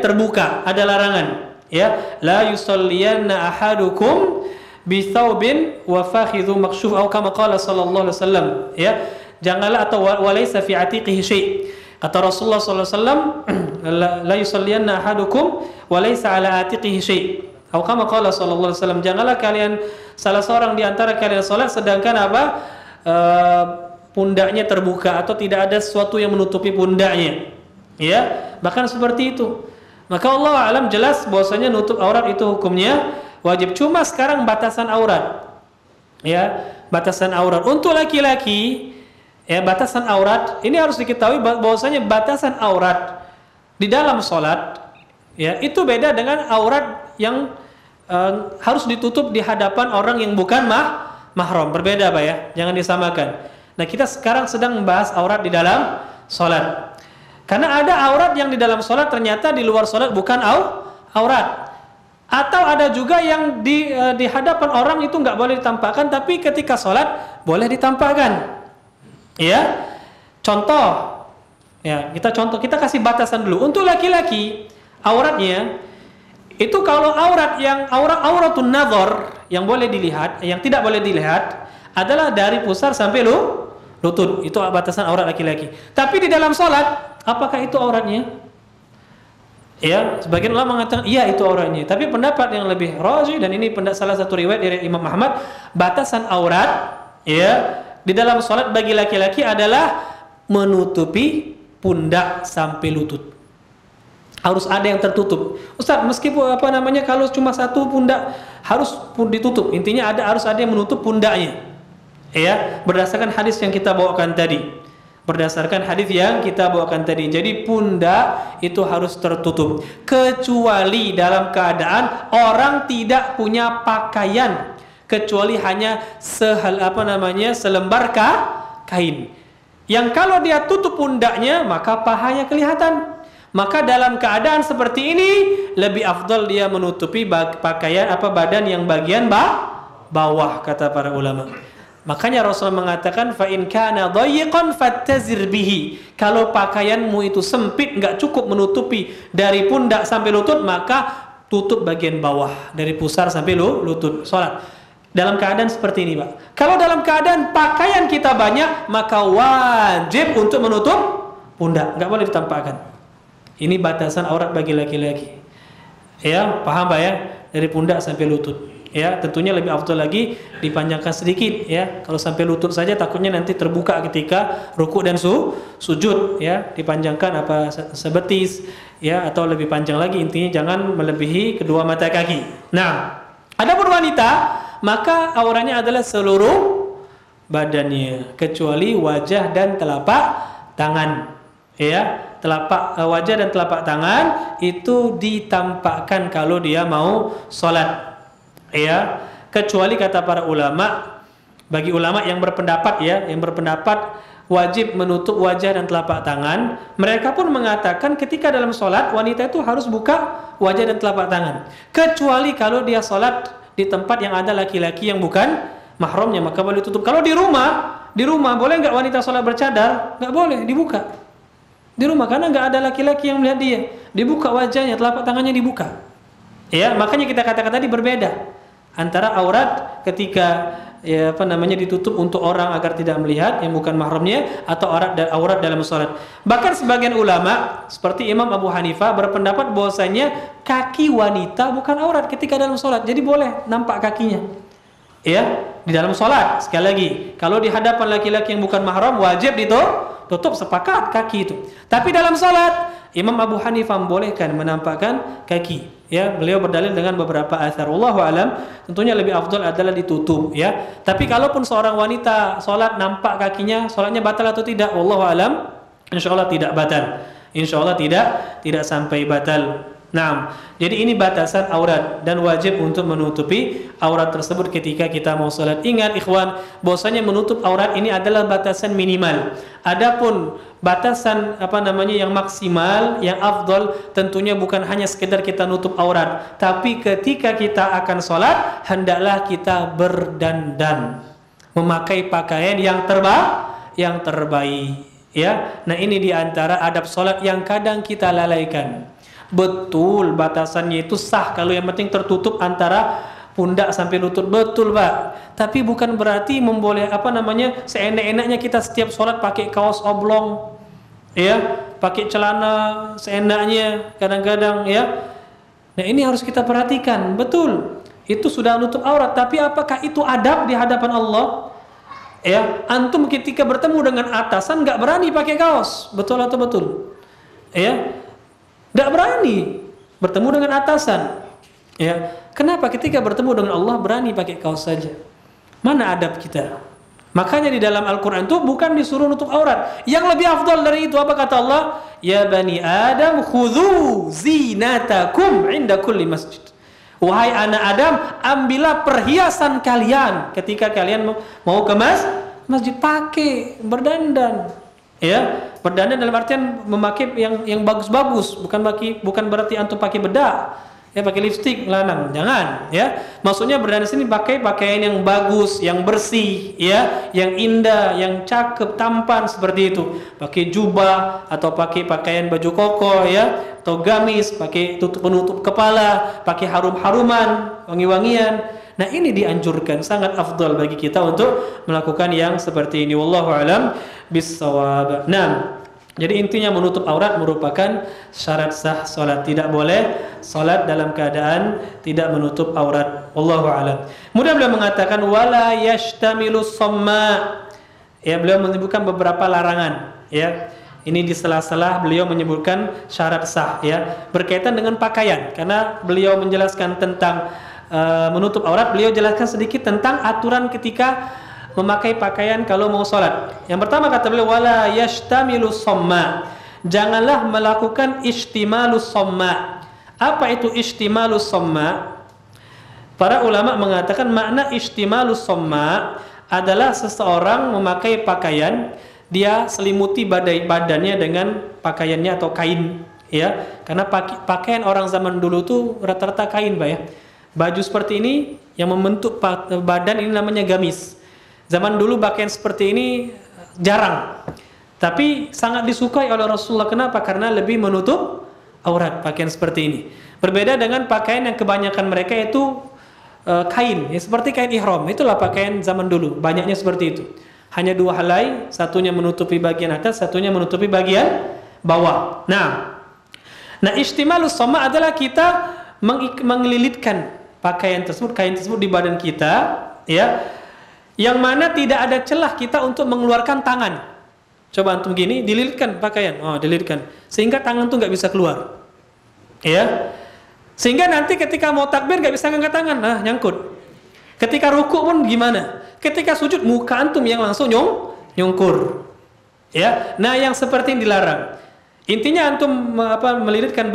terbuka. Ada larangan, ya. La yusalliyanna ahadukum bithaubin wa fakhidhu makshuf atau kama qala sallallahu alaihi wasallam, ya. Janganlah, atau walaysa fi atiqihi syai'. Kata Rasulullah sallallahu alaihi wasallam, la yusalliyanna ahadukum walaysa ala atiqihi syai'. Atau kama qala sallallahu alaihi wasallam, janganlah kalian, salah seorang di antara kalian salat sedangkan pundaknya terbuka atau tidak ada sesuatu yang menutupi pundaknya. Ya, bahkan seperti itu. Maka Allah alam, jelas bahwasanya nutup aurat itu hukumnya wajib. Cuma sekarang batasan aurat, ya, batasan aurat untuk laki-laki, ya, batasan aurat ini harus diketahui bahwasanya batasan aurat di dalam sholat, ya, itu beda dengan aurat yang harus ditutup di hadapan orang yang bukan mahram. Berbeda, Pak, ya, jangan disamakan. Nah, kita sekarang sedang membahas aurat di dalam sholat, karena ada aurat yang di dalam sholat ternyata di luar sholat bukan aurat. Atau ada juga yang di hadapan orang itu nggak boleh ditampakkan, tapi ketika sholat boleh ditampakkan. Ya, contoh, ya, kita kasih batasan dulu. Untuk laki-laki auratnya itu, kalau auratun nadhar yang boleh dilihat, yang tidak boleh dilihat adalah dari pusar sampai lutut. Itu batasan aurat laki-laki. Tapi di dalam sholat, apakah itu auratnya? Ya, sebagian ulama mengatakan iya itu auratnya. Tapi pendapat yang lebih rajih, dan ini salah satu riwayat dari Imam Ahmad, batasan aurat, ya, di dalam sholat bagi laki-laki adalah menutupi pundak sampai lutut. Harus ada yang tertutup. Ustaz, meskipun kalau cuma satu pundak harus ditutup. Intinya harus ada yang menutup pundaknya. Ya, berdasarkan hadis yang kita bawakan tadi. Jadi pundak itu harus tertutup, kecuali dalam keadaan orang tidak punya pakaian, kecuali hanya selembar kain. Yang kalau dia tutup pundaknya maka pahanya kelihatan. Maka dalam keadaan seperti ini lebih afdal dia menutupi pakaian badan yang bagian bawah, kata para ulama. Makanya Rasulullah mengatakan fa in kana dhayyiqan fattazir bihi. Kalau pakaianmu itu sempit, enggak cukup menutupi dari pundak sampai lutut, maka tutup bagian bawah dari pusar sampai lutut. Salat dalam keadaan seperti ini, Pak. Kalau dalam keadaan pakaian kita banyak, maka wajib untuk menutup pundak, enggak boleh ditampakkan. Ini batasan aurat bagi laki-laki. Ya, paham Pak ya? Dari pundak sampai lutut. Ya, tentunya lebih afdal lagi dipanjangkan sedikit ya. Kalau sampai lutut saja takutnya nanti terbuka ketika rukuk dan sujud ya. Dipanjangkan apa sebetis ya atau lebih panjang lagi, intinya jangan melebihi kedua mata kaki. Nah, adapun wanita maka auratnya adalah seluruh badannya kecuali wajah dan telapak tangan. Ya, telapak wajah dan telapak tangan itu ditampakkan kalau dia mau sholat. Ya, kecuali kata para ulama, bagi ulama yang berpendapat ya, yang berpendapat wajib menutup wajah dan telapak tangan, mereka pun mengatakan ketika dalam sholat wanita itu harus buka wajah dan telapak tangan, kecuali kalau dia sholat di tempat yang ada laki-laki yang bukan mahramnya, maka boleh tutup. Kalau di rumah boleh nggak wanita sholat bercadar? Nggak boleh, dibuka di rumah karena nggak ada laki-laki yang melihat dia, dibuka wajahnya, telapak tangannya dibuka. Ya, makanya kita katakan tadi berbeda antara aurat ketika ya ditutup untuk orang agar tidak melihat yang bukan mahramnya atau aurat dalam salat. Bahkan sebagian ulama seperti Imam Abu Hanifah berpendapat bahwasanya kaki wanita bukan aurat ketika dalam salat. Jadi boleh nampak kakinya. Ya, di dalam salat. Sekali lagi, kalau di hadapan laki-laki yang bukan mahram wajib ditutup, sepakat kaki itu. Tapi dalam salat Imam Abu Hanifah membolehkan menampakkan kaki. Ya, beliau berdalil dengan beberapa athar. Wallahu alam, tentunya lebih afdal adalah ditutup ya. Tapi kalaupun seorang wanita salat nampak kakinya, salatnya batal atau tidak? Wallahu alam, insyaallah tidak batal. Insyaallah tidak sampai batal. Nah, jadi ini batasan aurat dan wajib untuk menutupi aurat tersebut ketika kita mau salat. Ingat ikhwan, bahwasanya menutup aurat ini adalah batasan minimal. Adapun batasan yang maksimal, yang afdal tentunya bukan hanya sekedar kita nutup aurat, tapi ketika kita akan salat hendaklah kita berdandan, memakai pakaian yang terbaik ya. Nah, ini diantara adab salat yang kadang kita lalaikan. Betul, batasannya itu sah kalau yang penting tertutup antara pundak sampai lutut, betul Pak. Tapi bukan berarti seenak-enaknya kita setiap sholat pakai kaos oblong, ya, pakai celana seenaknya kadang-kadang ya. Nah, ini harus kita perhatikan, betul. Itu sudah nutup aurat, tapi apakah itu adab di hadapan Allah? Ya, antum ketika bertemu dengan atasan nggak berani pakai kaos, betul atau betul? Ya. Tidak berani bertemu dengan atasan. Ya, kenapa ketika bertemu dengan Allah berani pakai kaos saja? Mana adab kita? Makanya di dalam Al-Quran itu bukan disuruh nutup aurat. Yang lebih afdal dari itu apa kata Allah? Ya bani Adam khudhu zinatakum inda kulli masjid. Wahai anak Adam, ambillah perhiasan kalian ketika kalian mau ke masjid, pakai berdandan. Ya, berdandan dalam artian memakai yang bagus-bagus, bukan berarti antum pakai bedak, ya pakai lipstik, lanang, jangan, ya. Maksudnya berdandan sini pakai pakaian yang bagus, yang bersih, ya, yang indah, yang cakep, tampan seperti itu. Pakai jubah atau pakai pakaian baju koko, ya, atau gamis, pakai penutup kepala, pakai harum-haruman, wangi-wangian. Nah, ini dianjurkan, sangat afdal bagi kita untuk melakukan yang seperti ini. Wallahu alam bissawab. Nah, jadi intinya menutup aurat merupakan syarat sah salat. Tidak boleh salat dalam keadaan tidak menutup aurat. Wallahu alam. Kemudian beliau mengatakan wala yashtamilu samma. Ya, beliau menyebutkan beberapa larangan, ya. Ini di sela-sela beliau menyebutkan syarat sah, ya, berkaitan dengan pakaian. Karena beliau menjelaskan tentang menutup aurat, beliau jelaskan sedikit tentang aturan ketika memakai pakaian kalau mau sholat. Yang pertama kata beliau wala yashtamilu somma, janganlah melakukan istimalus somma. Apa itu istimalus somma? Para ulama mengatakan makna istimalus somma adalah seseorang memakai pakaian, dia selimuti badannya dengan pakaiannya atau kain, ya, karena pakaian orang zaman dulu tuh rata-rata kain, Pak, ya. Baju seperti ini yang membentuk badan ini namanya gamis. Zaman dulu pakaian seperti ini jarang. Tapi sangat disukai oleh Rasulullah. Kenapa? Karena lebih menutup aurat pakaian seperti ini. Berbeda dengan pakaian yang kebanyakan mereka itu kain, ya, seperti kain ihram. Itulah pakaian zaman dulu. Banyaknya seperti itu. Hanya 2 helai, satunya menutupi bagian atas, satunya menutupi bagian bawah. Nah, istimalus somma adalah kita mengelilitkan pakaian tersebut, kain tersebut di badan kita, ya, yang mana tidak ada celah kita untuk mengeluarkan tangan. Coba antum gini, dililitkan pakaian, dililitkan, sehingga tangan tuh nggak bisa keluar, ya, sehingga nanti ketika mau takbir nggak bisa ngangkat tangan, nyangkut. Ketika ruku pun gimana? Ketika sujud muka antum yang langsung nyungkur, ya. Nah, yang seperti ini dilarang. Intinya antum melilitkan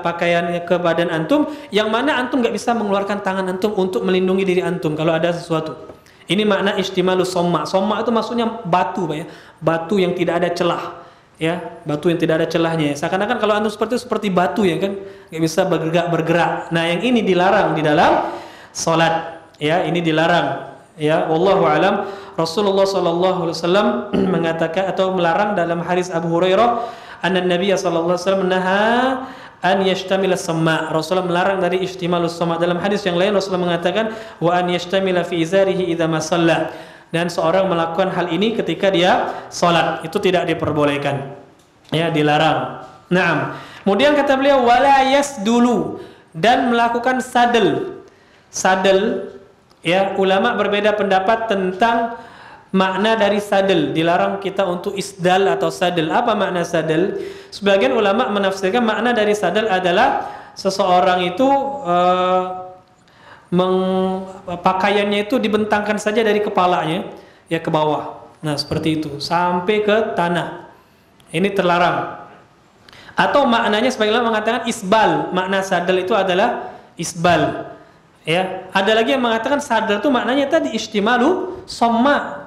pakaian ke badan antum, yang mana antum nggak bisa mengeluarkan tangan antum untuk melindungi diri antum kalau ada sesuatu. Ini makna istimalus somma. Somma itu maksudnya batu, Pak, ya. Batu yang tidak ada celah, ya. Batu yang tidak ada celahnya. Seakan-akan kalau antum seperti batu, ya kan, nggak bisa bergerak. Nah, yang ini dilarang di dalam salat, ya. Ini dilarang, ya. Wallahu alam. Rasulullah sallallahu alaihi wasallam mengatakan atau melarang dalam hadis Abu Hurairah, anna Nabi sallallahu alaihi wasallam naha an yashtamila sama. Rasulullah melarang dari istimalus sama. Dalam hadis yang lain Rasulullah mengatakan wa an yashtamila fi izarihi idza ma shalla. Dan seorang melakukan hal ini ketika dia salat, itu tidak diperbolehkan. Ya, dilarang. Naam. Kemudian kata beliau wala yasdulu, dan melakukan sadel. Sadel, ya, ulama berbeda pendapat tentang makna dari sadel. Dilarang kita untuk isdal atau sadel. Apa makna sadel? Sebagian ulama menafsirkan makna dari sadel adalah seseorang itu pakaiannya itu dibentangkan saja dari kepalanya, ya, ke bawah. Nah, seperti itu sampai ke tanah. Ini terlarang. Atau maknanya sebagian ulama mengatakan isbal. Makna sadel itu adalah isbal. Ya, ada lagi yang mengatakan sadel itu maknanya tadi istimalu somma.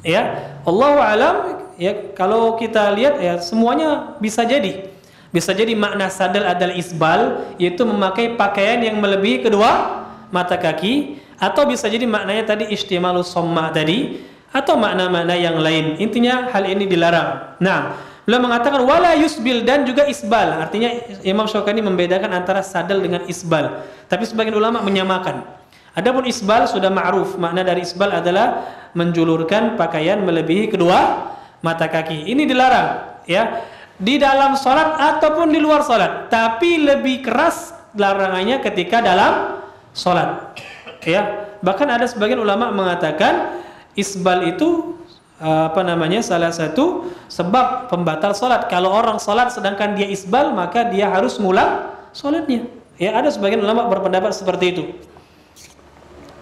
Ya, Allahu alam, ya, kalau kita lihat, ya, semuanya bisa jadi. Bisa jadi makna sadal adalah isbal, yaitu memakai pakaian yang melebihi kedua mata kaki, atau bisa jadi maknanya tadi istimalus somma tadi, atau makna-makna yang lain. Intinya hal ini dilarang. Nah, beliau mengatakan wala yusbil, dan juga isbal. Artinya Imam Syaukani membedakan antara sadal dengan isbal. Tapi sebagian ulama menyamakan. Adapun isbal sudah ma'ruf. Makna dari isbal adalah menjulurkan pakaian melebihi kedua mata kaki. Ini dilarang, ya, di dalam salat ataupun di luar salat. Tapi lebih keras larangannya ketika dalam salat, ya. Bahkan ada sebagian ulama mengatakan isbal itu salah satu sebab pembatal salat. Kalau orang salat sedangkan dia isbal, maka dia harus ngulang salatnya. Ya, ada sebagian ulama berpendapat seperti itu.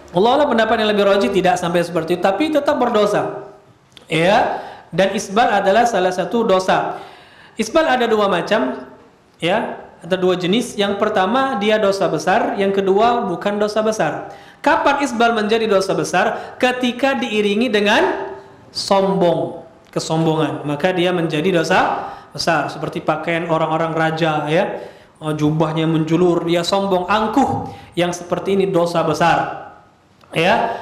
Allah pendapat yang lebih rajih tidak sampai seperti itu, tapi tetap berdosa. Ya, dan isbal adalah salah satu dosa. Isbal ada 2 macam, ya, ada 2 jenis. Yang pertama dia dosa besar, yang kedua bukan dosa besar. Kapan isbal menjadi dosa besar? Ketika diiringi dengan sombong, kesombongan, maka dia menjadi dosa besar. Seperti pakaian orang-orang raja, ya, jubahnya menjulur, dia sombong, angkuh. Yang seperti ini dosa besar. Ya,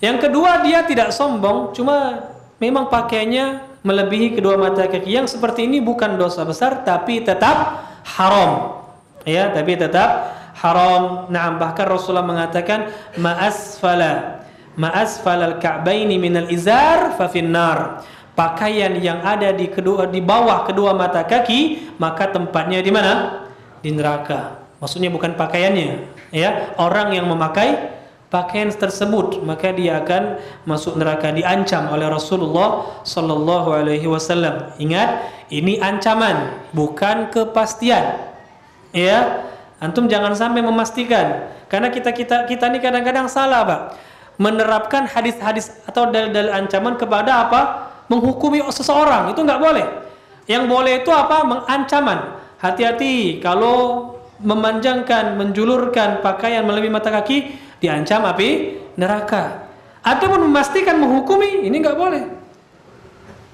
yang kedua dia tidak sombong, cuma memang pakaiannya melebihi kedua mata kaki. Yang seperti ini bukan dosa besar, tapi tetap haram. Ya, tapi tetap haram. Nah, bahkan Rasulullah mengatakan ma'asfala al-ka'baini minal izar fa finnar. Pakaian yang ada di bawah kedua mata kaki, maka tempatnya di mana? Di neraka. Maksudnya bukan pakaiannya, ya, orang yang memakai pakaian tersebut, maka dia akan masuk neraka, diancam oleh Rasulullah sallallahu alaihi wasallam. Ingat, ini ancaman, bukan kepastian. Ya, antum jangan sampai memastikan, karena kita ini kadang-kadang salah, Pak, menerapkan hadis-hadis atau dalil-dalil ancaman kepada apa? Menghukumi seseorang. Itu nggak boleh. Yang boleh itu apa? Mengancaman. Hati-hati kalau memanjangkan, menjulurkan pakaian melebihi mata kaki, diancam api neraka. Ataupun memastikan, menghukumi, ini nggak boleh.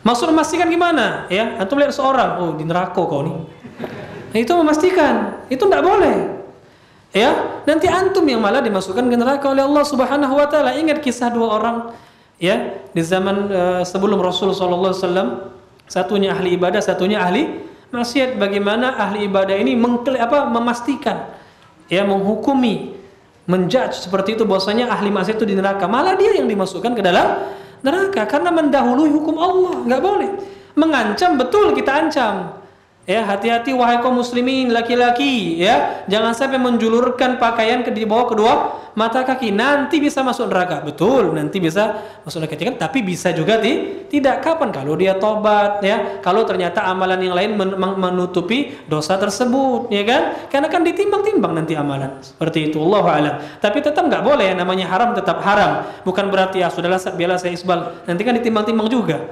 Maksud memastikan gimana? Ya, antum lihat seorang, di neraka kau nih. Nah, itu memastikan, itu nggak boleh. Ya, nanti antum yang malah dimasukkan ke neraka oleh Allah Subhanahu wa taala. Ingat kisah 2 orang Ya, di zaman sebelum Rasul sallallahu alaihi wasallam, satunya ahli ibadah, satunya ahli maksiat. Bagaimana ahli ibadah ini memastikan, ya, menghukumi, menjudge seperti itu bahwasanya ahli maksiat itu di neraka. Malah dia yang dimasukkan ke dalam neraka karena mendahului hukum Allah. Nggak boleh. Mengancam, betul kita ancam. Ya, hati-hati wahai kaum muslimin laki-laki, ya. Jangan sampai menjulurkan pakaian di bawah kedua mata kaki, nanti bisa masuk neraka. Betul, nanti bisa masuk neraka kan, tapi bisa juga tidak. Kapan? Kalau dia tobat, ya. Kalau ternyata amalan yang lain menutupi dosa tersebut, ya kan? Karena kan ditimbang-timbang nanti amalan. Seperti itu, Allahu a'lam. Tapi tetap nggak boleh, namanya haram tetap haram. Bukan berarti ya sudahlah biarlah saya isbal. Nanti kan ditimbang-timbang juga.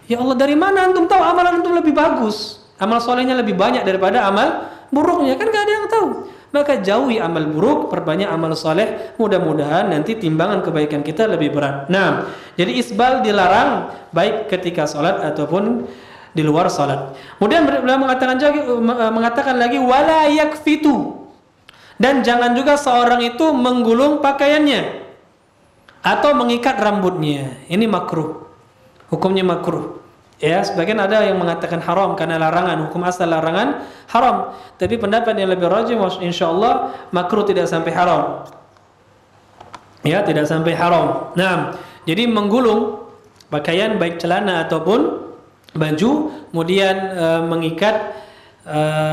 Ya Allah, dari mana antum tahu amalan antum lebih bagus? Amal solehnya lebih banyak daripada amal buruknya, kan gak ada yang tahu. Maka jauhi amal buruk, perbanyak amal soleh. Mudah-mudahan nanti timbangan kebaikan kita lebih berat. Nah, jadi isbal dilarang baik ketika sholat ataupun di luar sholat. Kemudian beliau mengatakan lagi wala yakfitu, dan jangan juga seorang itu menggulung pakaiannya atau mengikat rambutnya. Ini makruh, hukumnya makruh. Ya, sebagian ada yang mengatakan haram karena larangan, hukum asal larangan haram. Tapi pendapat yang lebih rajih insyaallah makruh, tidak sampai haram. Ya, tidak sampai haram. Nah, jadi menggulung pakaian baik celana ataupun baju, kemudian mengikat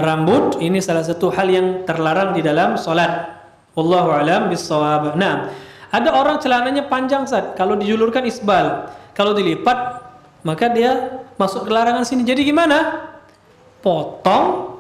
rambut, ini salah satu hal yang terlarang di dalam salat. Wallahu a'lam bissawab. Nah, ada orang celananya panjang, Ustaz. Kalau dijulurkan isbal, kalau dilipat maka dia masuk ke larangan sini. Jadi gimana? Potong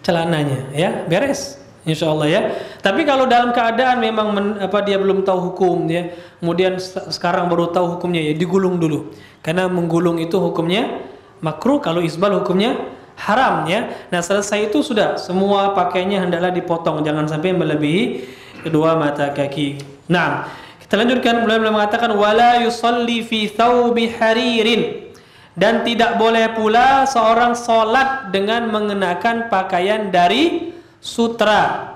celananya, ya, beres, insyaallah ya. Tapi kalau dalam keadaan memang dia belum tahu hukum, ya, kemudian sekarang baru tahu hukumnya, ya digulung dulu. Karena menggulung itu hukumnya makruh, kalau isbal hukumnya haram, ya. Nah, selesai itu sudah, semua pakaiannya hendaklah dipotong, jangan sampai melebihi kedua mata kaki. Nah, kita lanjutkan. Beliau mengatakan wala yusalli fi thawbi haririn, dan tidak boleh pula seorang sholat dengan mengenakan pakaian dari sutra.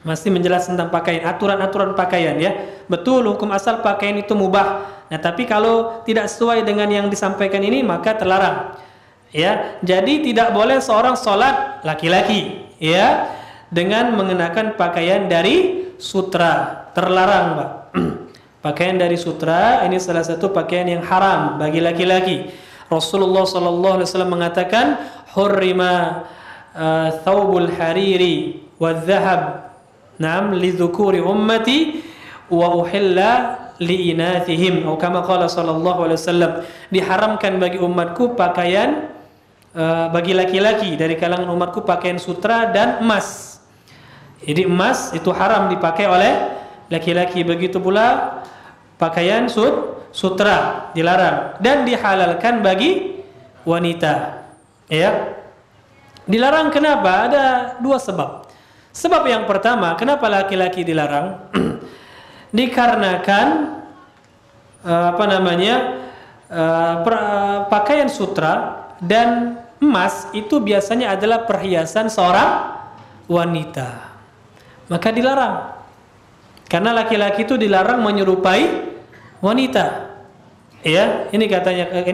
Masih menjelaskan tentang pakaian, aturan-aturan pakaian, ya. Betul, hukum asal pakaian itu mubah. Nah, tapi kalau tidak sesuai dengan yang disampaikan ini maka terlarang. Ya, jadi tidak boleh seorang sholat laki-laki, ya, dengan mengenakan pakaian dari sutra. Terlarang, Pak. Pakaian dari sutra ini salah satu pakaian yang haram bagi laki-laki. Rasulullah sallallahu alaihi wasallam mengatakan hurrima thawbul hariri wadh-dhahab na'am lidhukuri ummati wa uhilla liinathihim, atau kama qala sallallahu alaihi wasallam, diharamkan bagi umatku pakaian bagi laki-laki dari kalangan umatku pakaian sutra dan emas. Jadi emas itu haram dipakai oleh laki-laki, begitu pula pakaian sutra dilarang, dan dihalalkan bagi wanita. Ya. Dilarang kenapa? Ada dua sebab. Sebab yang pertama, kenapa laki-laki dilarang? Dikarenakan pakaian sutra dan emas itu biasanya adalah perhiasan seorang wanita. Maka dilarang. Karena laki-laki itu dilarang menyerupai wanita. Ya, ini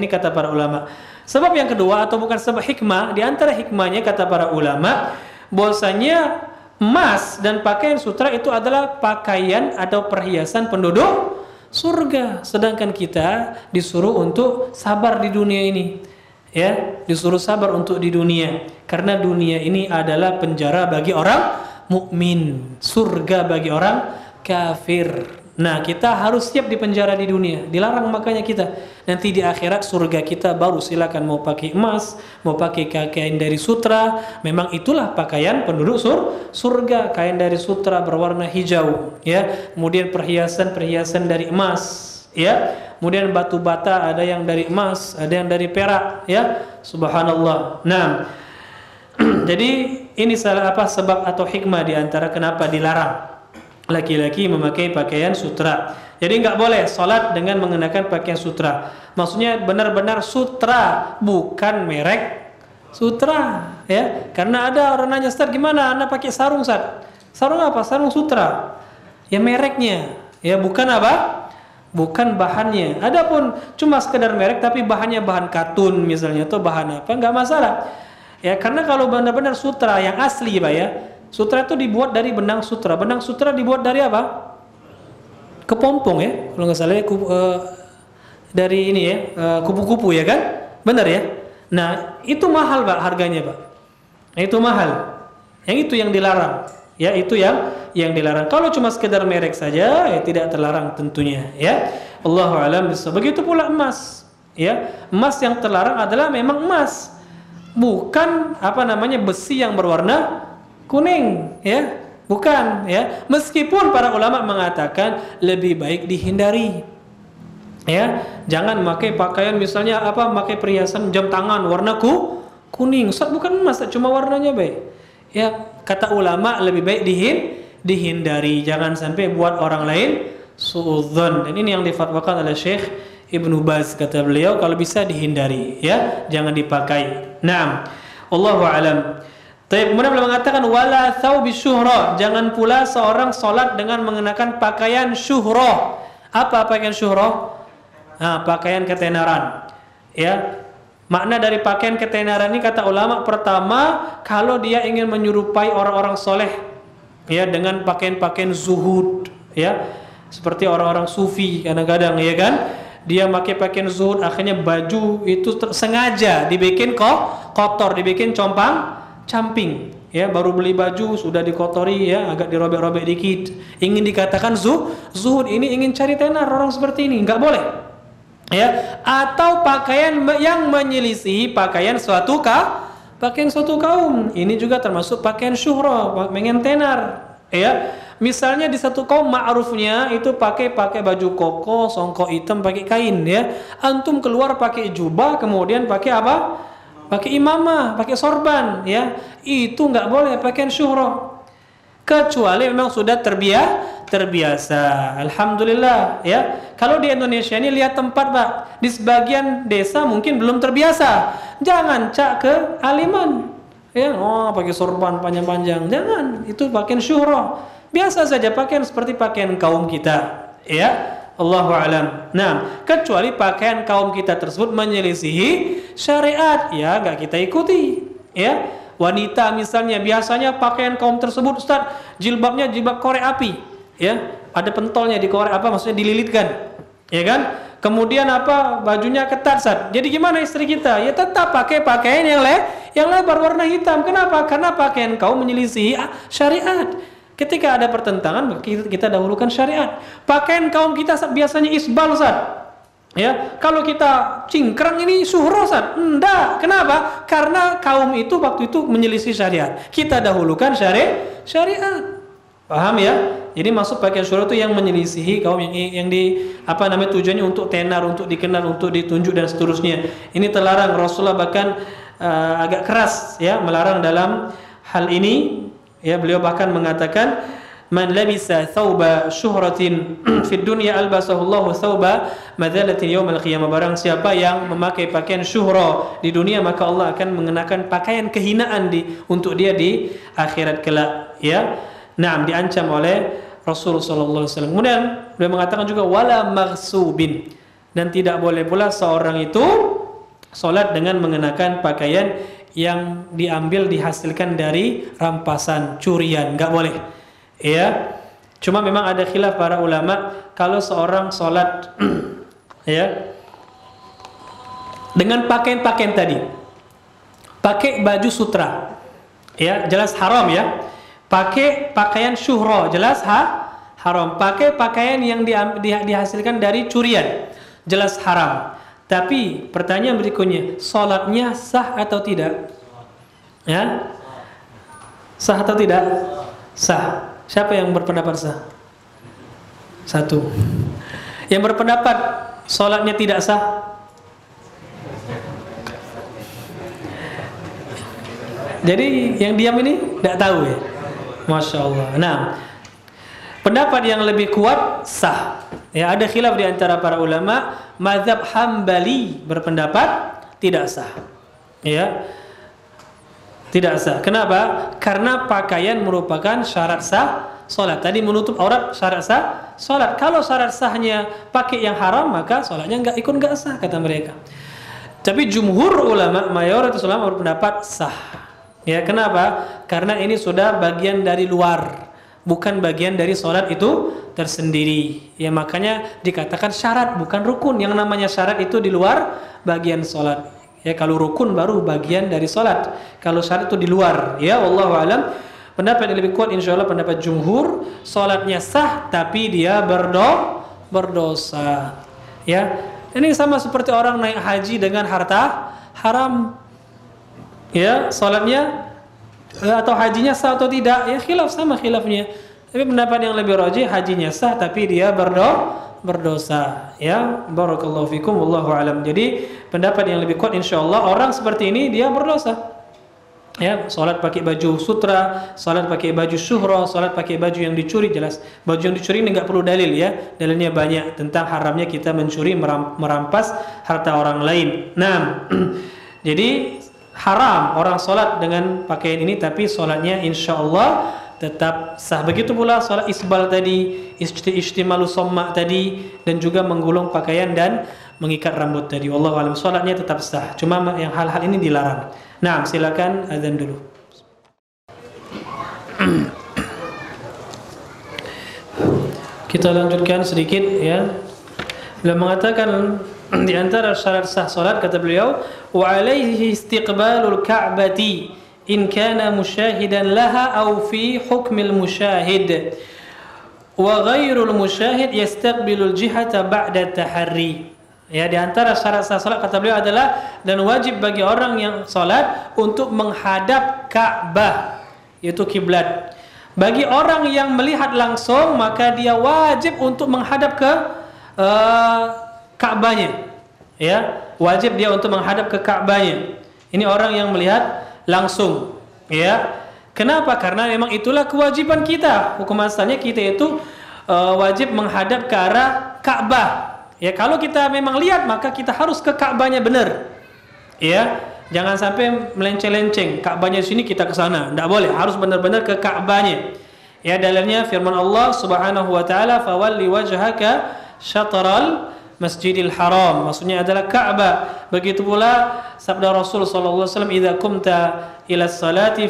kata para ulama. Sebab yang kedua, atau bukan sebab hikmah, di antara hikmahnya kata para ulama, bahwasanya emas dan pakaian sutra itu adalah pakaian atau perhiasan penduduk surga, sedangkan kita disuruh untuk sabar di dunia ini. Ya, disuruh sabar untuk di dunia, karena dunia ini adalah penjara bagi orang mukmin, surga bagi orang kafir. Nah, kita harus siap di penjara di dunia, dilarang makanya kita. Nanti di akhirat surga kita baru silakan mau pakai emas, mau pakai kain dari sutra. Memang itulah pakaian penduduk surga, kain dari sutra berwarna hijau, ya. Kemudian perhiasan dari emas, ya. Kemudian batu bata, ada yang dari emas, ada yang dari perak, ya. Subhanallah. Nah, jadi ini sebab atau hikmah di antara kenapa dilarang laki-laki memakai pakaian sutra. Jadi nggak boleh sholat dengan mengenakan pakaian sutra. Maksudnya benar-benar sutra, bukan merek sutra, ya. Karena ada orang nanya, Ustaz, gimana Anda pakai sarung, Ustaz? Sarung apa? Sarung sutra. Ya mereknya, ya, bukan apa? bukan bahannya. Adapun cuma sekedar merek tapi bahannya bahan katun misalnya atau bahan apa, nggak masalah. Ya, karena kalau benar-benar sutra yang asli, Pak ya. Sutra itu dibuat dari benang sutra. Benang sutra dibuat dari apa? Kepompong ya, kalau nggak salah ya, dari ini ya, kupu-kupu ya kan? Benar ya? Nah, itu mahal Pak harganya Pak. Itu mahal. Yang itu yang dilarang. Ya, itu yang dilarang. Kalau cuma sekedar merek saja, ya tidak terlarang tentunya. Ya, Allahu a'lam bishawab. Begitu pula emas. Ya, emas yang terlarang adalah memang emas, bukan apa namanya besi yang berwarna kuning. Ya, bukan. Ya, meskipun para ulama mengatakan lebih baik dihindari. Ya, jangan pakai pakaian misalnya apa, pakai perhiasan jam tangan warna kuning. Ustaz, bukan emas, cuma warnanya baik. Ya, kata ulama lebih baik dihindari, jangan sampai buat orang lain suudzon. Dan ini yang difatwakan oleh Syekh Ibnu Baz, kata beliau kalau bisa dihindari, ya, jangan dipakai. Naam, wallahu alam. Kemudian beliau mengatakan wala thawbi syuhra, jangan pula seorang salat dengan mengenakan pakaian syuhra. Apa pakaian syuhra? Nah, pakaian ketenaran. Ya, makna dari pakaian ketenaran ini kata ulama, pertama kalau dia ingin menyerupai orang-orang soleh, ya, dengan pakaian-pakaian zuhud, ya, seperti orang-orang sufi kadang-kadang, ya kan, dia pakai pakaian zuhud, akhirnya baju itu sengaja dibikin kotor, dibikin compang-camping, ya, baru beli baju sudah dikotori, ya, agak dirobek-robek dikit, ingin dikatakan zuhud, ini ingin cari tenar orang seperti ini, nggak boleh. Ya, atau pakaian yang menyelisihi pakaian suatu kaum, ini juga termasuk pakaian syuhra, pengen tenar. Ya, misalnya di satu kaum ma'rufnya itu pakai baju koko, songkok hitam, pakai kain, ya. Antum keluar pakai jubah, kemudian pakai apa? Pakai imamah, pakai sorban, ya. Itu nggak boleh pakaian syuhra. Kecuali memang sudah terbiasa. Alhamdulillah, ya. Kalau di Indonesia ini lihat tempat Pak, di sebagian desa mungkin belum terbiasa. Jangan cak ke aliman, ya, pakai sorban panjang-panjang, jangan, itu pakaian syuhra. Biasa saja pakaian seperti pakaian kaum kita, ya. Allahu a'lam. Nah, kecuali pakaian kaum kita tersebut menyelisihi syariat, ya, enggak kita ikuti, ya. Wanita misalnya biasanya pakaian kaum tersebut, Ustaz, jilbabnya jilbab korek api, ya, ada pentolnya di korek apa, maksudnya dililitkan, ya kan? Kemudian apa, bajunya ketat, Ustaz. Jadi gimana istri kita? Ya tetap pakai pakaian yang lebar warna hitam. Kenapa? Karena pakaian kaum menyelisihi syariat. Ketika ada pertentangan, kita dahulukan syariat. Pakaian kaum kita biasanya isbal, Ustaz. Ya, kalau kita cingkrang ini syuhra, Ustaz. Enggak. Kenapa? Karena kaum itu waktu itu menyelisih syariat. Kita dahulukan syariat. Paham ya? Jadi masuk pakaian syuhra itu yang menyelisihi kaum yang di apa namanya, tujuannya untuk tenar, untuk dikenal, untuk ditunjuk dan seterusnya. Ini terlarang. Rasulullah bahkan agak keras, ya, melarang dalam hal ini. Ya, beliau bahkan mengatakan man labisa thawba syuhratin fid dunya albasahullahu thawba madzalatin yaumil qiyamah. Barang siapa yang memakai pakaian syuhra di dunia, maka Allah akan mengenakan pakaian kehinaan untuk dia di akhirat kelak, ya. Naam, diancam oleh Rasulullah sallallahu alaihi wasallam. Kemudian beliau mengatakan juga wala maghsubin, dan tidak boleh pula seorang itu salat dengan mengenakan pakaian yang dihasilkan dari rampasan, curian, enggak boleh. Ya, cuma memang ada khilaf para ulama kalau seorang sholat ya dengan pakaian-pakaian tadi, pakai baju sutra, ya, jelas haram, ya. Pakai pakaian syuhra, jelas haram. Pakai pakaian yang dihasilkan dari curian, jelas haram. Tapi pertanyaan berikutnya, sholatnya sah atau tidak? Ya, sah atau tidak? Sah. Siapa yang berpendapat sah? Satu. Yang berpendapat sholatnya tidak sah? Jadi yang diam ini tidak tahu, ya. Masya Allah. Nah, pendapat yang lebih kuat sah. Ya, ada khilaf di antara para ulama. Mazhab Hambali berpendapat tidak sah. Ya, tidak sah. Kenapa? Karena pakaian merupakan syarat sah sholat. Tadi menutup aurat syarat sah sholat. Kalau syarat sahnya pakai yang haram, maka sholatnya nggak sah kata mereka. Tapi jumhur ulama, mayoritas ulama berpendapat sah. Ya, kenapa? Karena ini sudah bagian dari luar, bukan bagian dari sholat itu tersendiri. Ya, makanya dikatakan syarat bukan rukun. Yang namanya syarat itu di luar bagian sholat. Ya, kalau rukun baru bagian dari sholat. Kalau syarat itu di luar. Ya, wallahu alam. Pendapat yang lebih kuat insya Allah pendapat jumhur, sholatnya sah tapi dia berdosa. Ya, ini sama seperti orang naik haji dengan harta haram. Ya, sholatnya atau hajinya sah atau tidak, ya khilafnya. Tapi pendapat yang lebih rajih hajinya sah tapi dia berdosa. Ya, barakallahu fikum, wallahu alam. Jadi pendapat yang lebih kuat insyaallah orang seperti ini dia berdosa. Ya, sholat pakai baju sutra, sholat pakai baju syuhra, sholat pakai baju yang dicuri, jelas baju yang dicuri ini nggak perlu dalil ya, dalilnya banyak tentang haramnya kita mencuri, merampas harta orang lain. Nah, jadi haram orang sholat dengan pakaian ini, tapi sholatnya insya Allah tetap sah. Begitu pula sholat isbal tadi, istimalu somma tadi, dan juga menggulung pakaian dan mengikat rambut tadi. Wallahu alam, sholatnya tetap sah. Cuma yang hal-hal ini dilarang. Nah, silakan azan dulu. Kita lanjutkan sedikit ya. Beliau mengatakan di antara syarat sah salat kata beliau, wa alaihi istiqbalul ka'bati in kana musyahidan laha aw fi hukmil musyahid wa ghairul musyahid yastaqbilul jihata ba'da taharri. Ya, di antara syarat sah salat kata beliau adalah dan wajib bagi orang yang salat untuk menghadap Ka'bah, yaitu kiblat. Bagi orang yang melihat langsung maka dia wajib untuk menghadap ke Ka'bahnya. Ya, wajib dia untuk menghadap ke Ka'bahnya. Ini orang yang melihat langsung. Ya. Kenapa? Karena memang itulah kewajiban kita. Hukum asalnya kita itu wajib menghadap ke arah Ka'bah. Ya, kalau kita memang lihat maka kita harus ke Ka'bahnya benar. Ya, jangan sampai melenceng-lenceng. Ka'bahnya sini kita ke sana. Tidak boleh, harus benar-benar ke Ka'bahnya. Ya, dalilnya firman Allah Subhanahu wa taala, "Fawalli wajhaka syatral Masjidil Haram." Maksudnya adalah Ka'bah. Begitu pula sabda Rasul sallallahu alaihi wasallam, "Idza qumta ila salati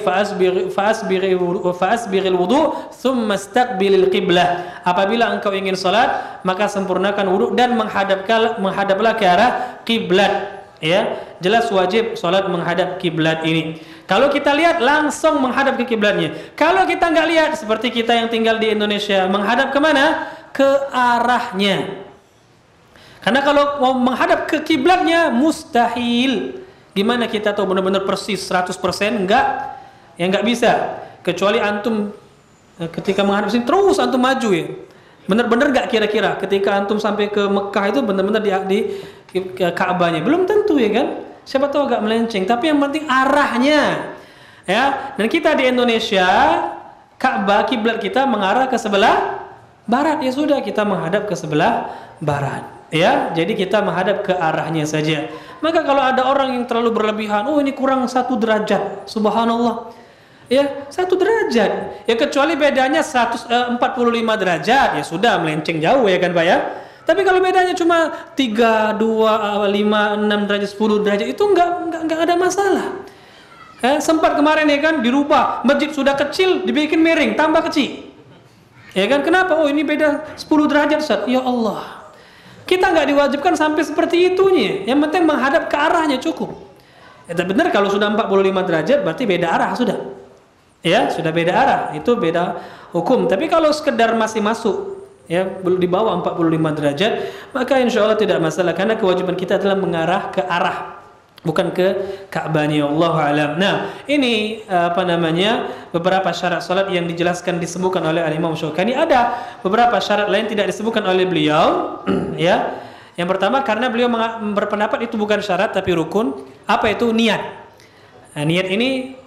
fa'asbighil wudu' thumma istaqbilil qiblah." Apabila engkau ingin salat, maka sempurnakan wudu dan menghadaplah ke arah kiblat. Ya, jelas wajib salat menghadap kiblat ini. Kalau kita lihat langsung menghadap ke kiblatnya. Kalau kita nggak lihat seperti kita yang tinggal di Indonesia, menghadap ke mana? Ke arahnya. Karena kalau mau menghadap ke kiblatnya mustahil. Gimana kita tahu benar-benar persis 100%? Enggak. Ya enggak bisa. Kecuali antum ketika menghadap sini terus antum maju ya. Benar-benar enggak kira-kira ketika antum sampai ke Mekah itu benar-benar di Ka'bahnya. Belum tentu ya kan? Siapa tahu agak melenceng, tapi yang penting arahnya. Ya, dan kita di Indonesia Ka'bah kiblat kita mengarah ke sebelah barat, ya sudah kita menghadap ke sebelah barat. Ya, jadi kita menghadap ke arahnya saja. Maka kalau ada orang yang terlalu berlebihan, oh ini kurang 1 derajat, subhanallah. Ya, 1 derajat. Ya kecuali bedanya 145 derajat, ya sudah melenceng jauh ya kan Pak ya. Tapi kalau bedanya cuma 3, 2, 5, 6 derajat, 10 derajat itu enggak ada masalah. Sempat kemarin ya kan dirubah, masjid sudah kecil dibikin miring, tambah kecil. Ya kan, kenapa? Oh ini beda 10 derajat Ustaz. Ya Allah. Kita nggak diwajibkan sampai seperti itunya. Yang penting menghadap ke arahnya cukup. Ya, benar kalau sudah 45 derajat berarti beda arah sudah. Ya, sudah beda arah. Itu beda hukum. Tapi kalau sekedar masih masuk, ya di bawah 45 derajat, maka insya Allah tidak masalah. Karena kewajiban kita adalah mengarah ke arah, bukan ke Ka'bahnya. Allahu a'lam. Nah, ini beberapa syarat salat yang dijelaskan disebutkan oleh Al-Imam Syaukani. Ada beberapa syarat lain tidak disebutkan oleh beliau. Ya. Yang pertama karena beliau berpendapat itu bukan syarat tapi rukun. Apa itu? Niat. Nah, niat ini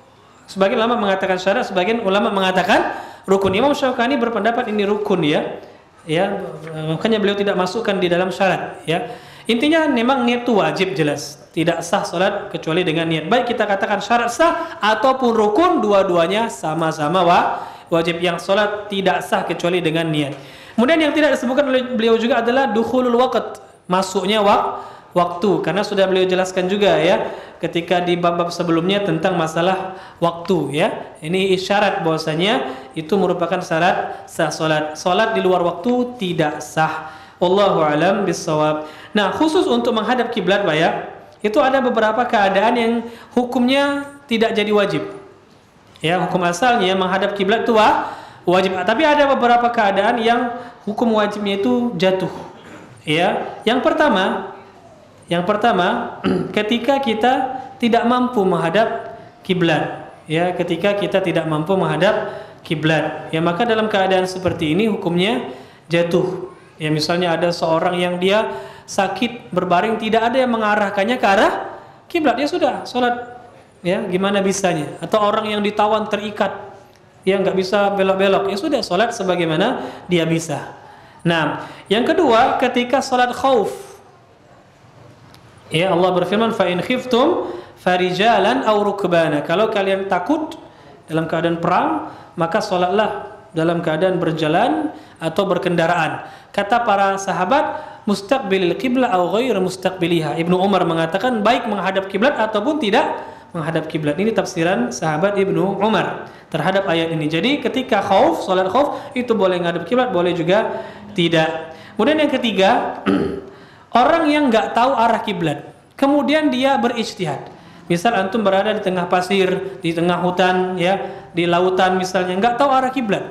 sebagian ulama mengatakan syarat, sebagian ulama mengatakan rukun. Imam Syaukani berpendapat ini rukun ya. Ya, makanya beliau tidak masukkan di dalam syarat ya. Intinya memang niat itu wajib jelas. Tidak sah salat kecuali dengan niat. Baik kita katakan syarat sah ataupun rukun, dua-duanya sama-sama wajib. Yang salat tidak sah kecuali dengan niat. Kemudian yang tidak disebutkan oleh beliau juga adalah dukhulul waqt, masuknya waktu, karena sudah beliau jelaskan juga ya ketika di bab-bab sebelumnya tentang masalah waktu ya. Ini isyarat bahwasanya itu merupakan syarat sah salat. Salat di luar waktu tidak sah. Wallahu alam bissawab. Nah, khusus untuk menghadap kiblat Pak ya, itu ada beberapa keadaan yang hukumnya tidak jadi wajib. Ya, hukum asalnya menghadap kiblat itu wajib, tapi ada beberapa keadaan yang hukum wajibnya itu jatuh. Ya, yang pertama ketika kita tidak mampu menghadap kiblat. Ya, ketika kita tidak mampu menghadap kiblat, ya maka dalam keadaan seperti ini hukumnya jatuh. Ya, misalnya ada seorang yang dia sakit berbaring, tidak ada yang mengarahkannya ke arah kiblat, ya sudah salat. Ya, gimana bisanya? Atau orang yang ditawan terikat, ya nggak bisa belok-belok, ya sudah salat sebagaimana dia bisa. Nah, yang kedua ketika salat khauf, ya Allah berfirman fa in khiftum farijalan aw rukbana. Kalau kalian takut dalam keadaan perang, maka salatlah dalam keadaan berjalan atau berkendaraan. Kata para sahabat, mustaqbilil qiblah aw ghair mustaqbiliha. Ibnu Umar mengatakan baik menghadap kiblat ataupun tidak menghadap kiblat. Ini tafsiran sahabat Ibnu Umar terhadap ayat ini. Jadi ketika khauf, salat khauf itu boleh menghadap kiblat, boleh juga tidak. Kemudian yang ketiga, orang yang nggak tahu arah kiblat, kemudian dia berijtihad. Misal antum berada di tengah pasir, di tengah hutan, ya, di lautan misalnya, nggak tahu arah kiblat,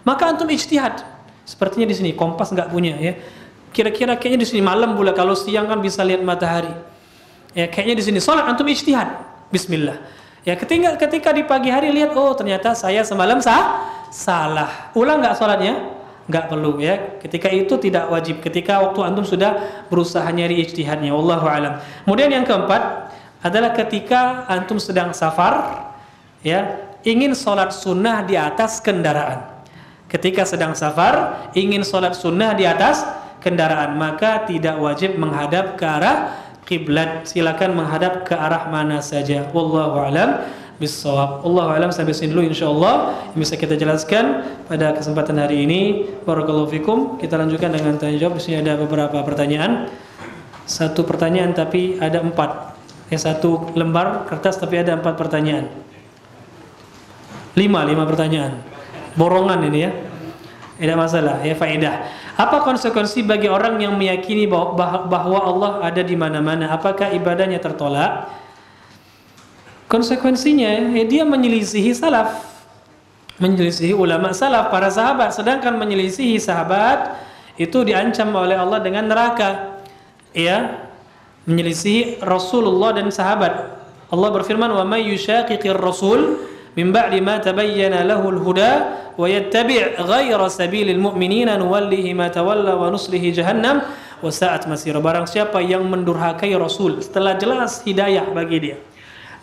maka antum ijtihad. Sepertinya di sini kompas nggak punya, ya. Kira-kira kayaknya di sini malam pula, kalau siang kan bisa lihat matahari. Ya, kayaknya di sini salat, antum ijtihad. Bismillah. Ya, ketika di pagi hari lihat, oh ternyata saya semalam salah. Ulang nggak salatnya? Nggak perlu ya. Ketika itu tidak wajib. Ketika waktu antum sudah berusaha nyari ijtihadnya. Wallahu alam. Kemudian yang keempat adalah ketika antum sedang safar, ya, ingin sholat sunnah di atas kendaraan. Ketika sedang safar ingin sholat sunnah di atas kendaraan, maka tidak wajib menghadap ke arah kiblat. Silakan menghadap ke arah mana saja. Wallahu alam bissawab. Wallahu alam. Sampai sini dulu insyaallah yang bisa kita jelaskan pada kesempatan hari ini. Barakallahu fikum. Kita lanjutkan dengan tanya jawab. Di sini ada beberapa pertanyaan. Satu pertanyaan tapi ada 4. Satu lembar kertas tapi ada 4 pertanyaan. 5 pertanyaan. Borongan ini ya. Tidak masalah, ya, faedah. Apa konsekuensi bagi orang yang meyakini bahwa Allah ada di mana-mana? Apakah ibadahnya tertolak? Konsekuensinya, ya, dia menyelisihi salaf, menyelisihi ulama salaf, para sahabat. Sedangkan menyelisihi sahabat itu diancam oleh Allah dengan neraka. Ya, menyelisihi Rasulullah dan sahabat. Allah berfirman, "Wa may yushaqiqir rasul min ba'di ma tabayyana lahul huda wa yattabi' ghayra sabilil mu'minina nuwallihi ma tawalla wa nuslihi jahannam wa sa'at masira." Barang siapa yang mendurhakai Rasul setelah jelas hidayah bagi dia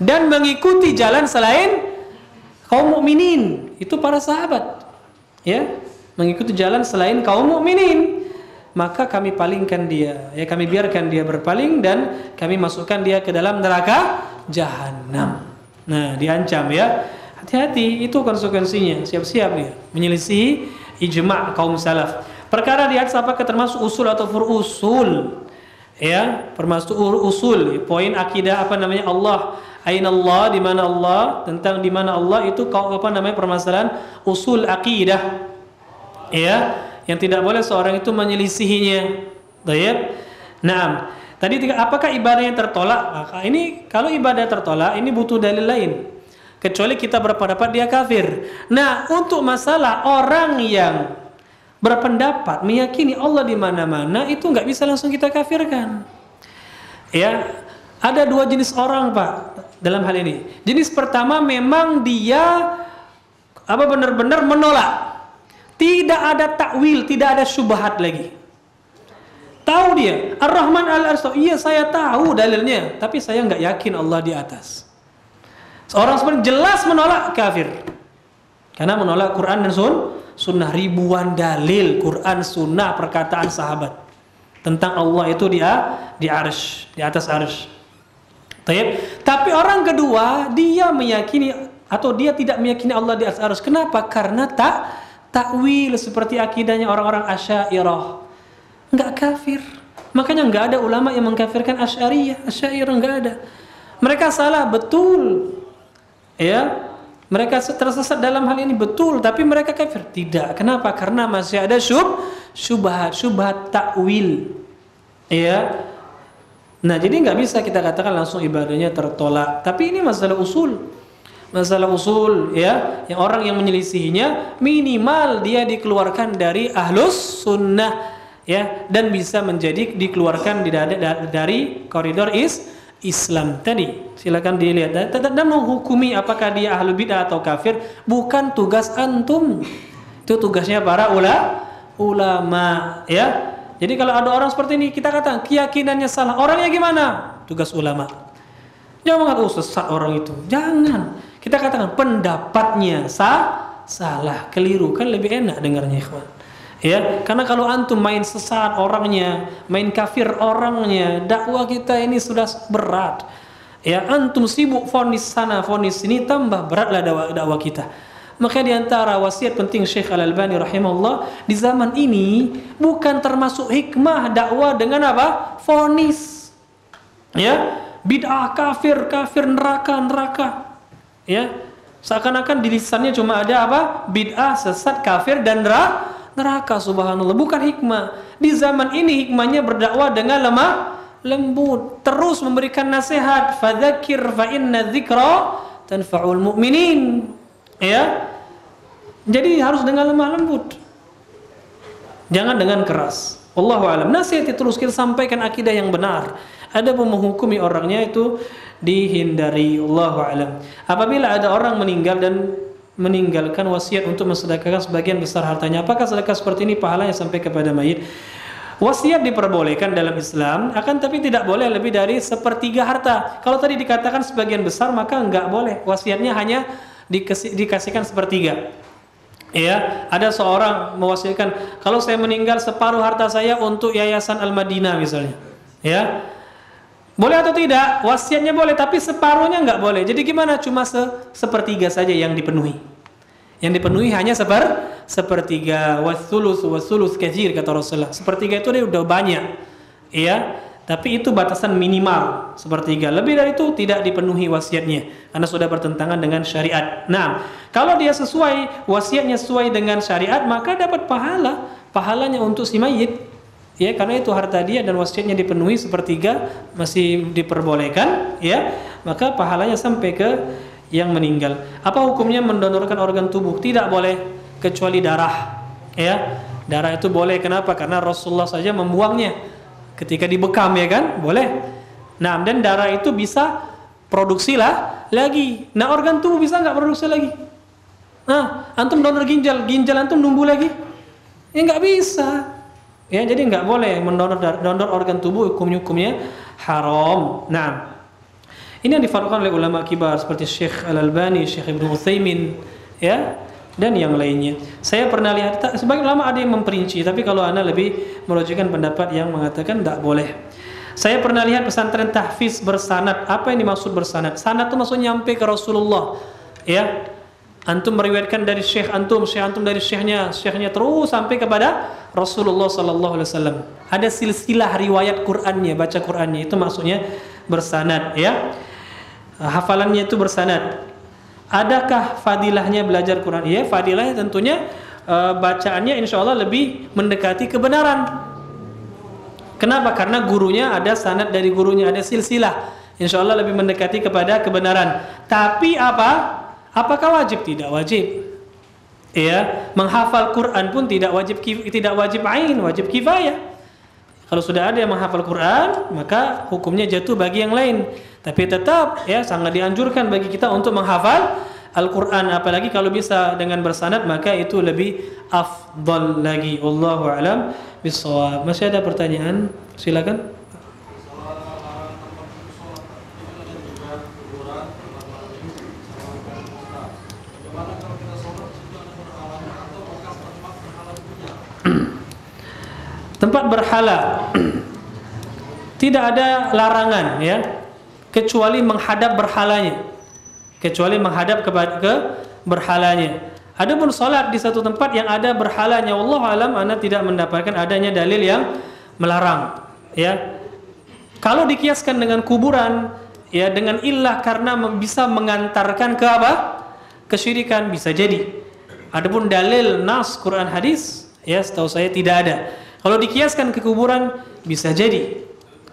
dan mengikuti jalan selain kaum mukminin, itu para sahabat, ya, mengikuti jalan selain kaum mukminin, maka kami palingkan dia, ya, kami biarkan dia berpaling dan kami masukkan dia ke dalam neraka jahanam. Nah, diancam, ya. Hati-hati, itu konsekuensinya. Siap-siap dia menyelisihi ijma' kaum salaf. Perkara di atas apakah termasuk usul atau furusul? Ya, termasuk usul. Poin akidah apa namanya? Allah, ainallah, di mana Allah, tentang di mana Allah, itu apa namanya permasalahan usul akidah. Ya, yang tidak boleh seorang itu menyelisihinya. Baik. Nah, tadi apakah ibadahnya tertolak? Maka ini kalau ibadah tertolak, ini butuh dalil lain. Kecuali kita berpendapat dia kafir. Nah, untuk masalah orang yang berpendapat meyakini Allah di mana-mana, itu nggak bisa langsung kita kafirkan. Ya, ada 2 jenis orang, Pak, dalam hal ini. Jenis pertama memang dia benar-benar menolak. Tidak ada takwil, tidak ada syubhat lagi. Tahu dia, Ar-Rahman Al-Arsh, iya saya tahu dalilnya, tapi saya nggak yakin Allah di atas. Seorang seperti jelas menolak, kafir. Karena menolak Quran dan sunnah, ribuan dalil Quran, sunnah, perkataan sahabat tentang Allah itu di arsy, di atas arsy. Tapi orang kedua, dia meyakini atau dia tidak meyakini Allah di atas arsy. Kenapa? Karena takwil seperti akidahnya orang-orang Asy'ariyah, enggak kafir. Makanya enggak ada ulama yang mengkafirkan Asy'ariyah enggak ada. Mereka salah betul. Ya, mereka tersesat dalam hal ini betul, tapi mereka kafir tidak. Kenapa? Karena masih ada syubhat takwil. Ya. Nah, jadi nggak bisa kita katakan langsung ibadahnya tertolak. Tapi ini masalah usul, ya. Yang orang yang menyelisihinya minimal dia dikeluarkan dari ahlus sunnah, ya, dan bisa menjadi dikeluarkan dari koridor Islam tadi. Silakan dilihat dan menghukumi apakah dia ahlu bid'ah atau kafir bukan tugas antum. Itu tugasnya para ulama, ya. Jadi kalau ada orang seperti ini kita katakan keyakinannya salah. Orangnya gimana? Tugas ulama. Jangan mengatakan sesat orang itu. Jangan. Kita katakan pendapatnya salah, keliru, kan lebih enak dengarnya, ikhwan. Ya, karena kalau antum main sesat orangnya, main kafir orangnya, dakwah kita ini sudah berat. Ya, antum sibuk vonis sana, vonis sini, tambah beratlah dakwah kita. Maka di antara wasiat penting Syekh Al-Albani rahimahullah di zaman ini bukan termasuk hikmah dakwah dengan apa? Vonis. Ya, bid'ah, kafir, neraka. Ya. Seakan-akan di lisannya cuma ada apa? Bid'ah, sesat, kafir dan neraka, subhanallah. Bukan hikmah. Di zaman ini hikmahnya berdakwah dengan lemah lembut, terus memberikan nasihat, fadzakir fa inna dzikra tanfa'ul mu'minin. Ya. Jadi harus dengan lemah lembut. Jangan dengan keras. Wallahu a'lam. Nasihat terus kita sampaikan akidah yang benar. Ada menghukumi orangnya itu dihindari. Wallahu a'lam. Apabila ada orang meninggal dan meninggalkan wasiat untuk mensedekahkan sebagian besar hartanya, apakah sedekah seperti ini pahalanya sampai kepada mayit? Wasiat diperbolehkan dalam Islam, akan tapi tidak boleh lebih dari sepertiga harta. Kalau tadi dikatakan sebagian besar, maka enggak boleh. Wasiatnya hanya dikasihkan sepertiga. Ya, ada seorang mewasiatkan, kalau saya meninggal separuh harta saya untuk Yayasan Al-Madinah misalnya. Ya. Boleh atau tidak? Wasiatnya boleh, tapi separuhnya enggak boleh. Jadi gimana? Cuma sepertiga saja yang dipenuhi. Yang dipenuhi hanya sepertiga. Wasulus katsir kata Rasulullah. Sepertiga itu udah banyak. Ya. Tapi itu batasan minimal sepertiga. Lebih dari itu tidak dipenuhi wasiatnya karena sudah bertentangan dengan syariat. Nah, kalau dia wasiatnya sesuai dengan syariat, maka dapat pahalanya untuk si mayit. Ya, karena itu harta dia dan wasiatnya dipenuhi sepertiga masih diperbolehkan, ya. Maka pahalanya sampai ke yang meninggal. Apa hukumnya mendonorkan organ tubuh? Tidak boleh kecuali darah. Ya. Darah itu boleh, kenapa? Karena Rasulullah saja membuangnya. Ketika dibekam, ya kan, boleh. Nah, dan darah itu bisa produksi lagi. Nah, organ tubuh bisa nggak produksi lagi? Nah, antum donor ginjal antum numbuh lagi? Ya nggak bisa. Ya, jadi nggak boleh donor organ tubuh, hukumnya haram. Nah, ini yang difatwakan oleh ulama kibar seperti Syekh Al-Albani, Syekh Ibnu Utsaimin, ya, dan yang lainnya. Saya pernah lihat, sebagian ulama ada yang memperinci, tapi kalau ana lebih merujukkan pendapat yang mengatakan tidak boleh. Saya pernah lihat pesantren tahfiz bersanad. Apa yang dimaksud bersanad? Sanad itu maksudnya nyampe ke Rasulullah. Ya, antum meriwayatkan dari syekh antum dari syekhnya terus sampai kepada Rasulullah sallallahu alaihi wasallam. Ada silsilah riwayat Qur'annya, baca Qur'annya, itu maksudnya bersanad, ya. Hafalannya itu bersanad. Adakah fadilahnya belajar Quran? Ya, fadilahnya tentunya bacaannya insya Allah lebih mendekati kebenaran. Kenapa? Karena gurunya ada sanad dari gurunya, ada silsilah. Insya Allah lebih mendekati kepada kebenaran. Tapi apakah wajib? Tidak wajib. Ya, menghafal Quran pun tidak wajib ain, wajib kifayah. Kalau sudah ada yang menghafal Quran, maka hukumnya jatuh bagi yang lain. Tapi tetap, ya, sangat dianjurkan bagi kita untuk menghafal Al-Quran, apalagi kalau bisa dengan bersanad, maka itu lebih afdal lagi. Wallahu a'lam bishawab. Masih ada pertanyaan? Silakan. Tempat berhala tidak ada larangan, ya, kecuali menghadap berhalanya. Kecuali menghadap ke berhalanya. Adapun salat di satu tempat yang ada berhalanya, wallahu alam, ana tidak mendapatkan adanya dalil yang melarang. Ya, kalau dikiaskan dengan kuburan, ya dengan illah karena bisa mengantarkan ke apa? Kesyirikan, bisa jadi. Adapun dalil nas Quran hadis, ya setahu saya tidak ada. Kalau dikiaskan ke kuburan, bisa jadi.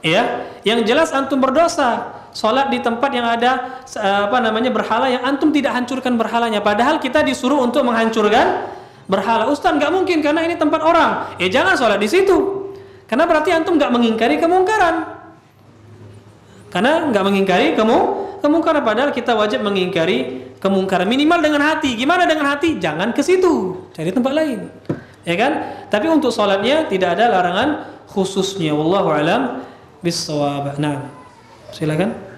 Ya, yang jelas antum berdosa. Salat di tempat yang ada berhala yang antum tidak hancurkan berhalanya, padahal kita disuruh untuk menghancurkan berhala. Ustaz, nggak mungkin karena ini tempat orang. Jangan salat di situ. Karena berarti antum nggak mengingkari kemungkaran. Karena nggak mengingkari kemungkaran, padahal kita wajib mengingkari kemungkaran minimal dengan hati. Gimana dengan hati? Jangan ke situ, cari tempat lain. Ya kan? Tapi untuk salatnya tidak ada larangan khususnya. Wallahu alam bis-shawab. Nah, silakan.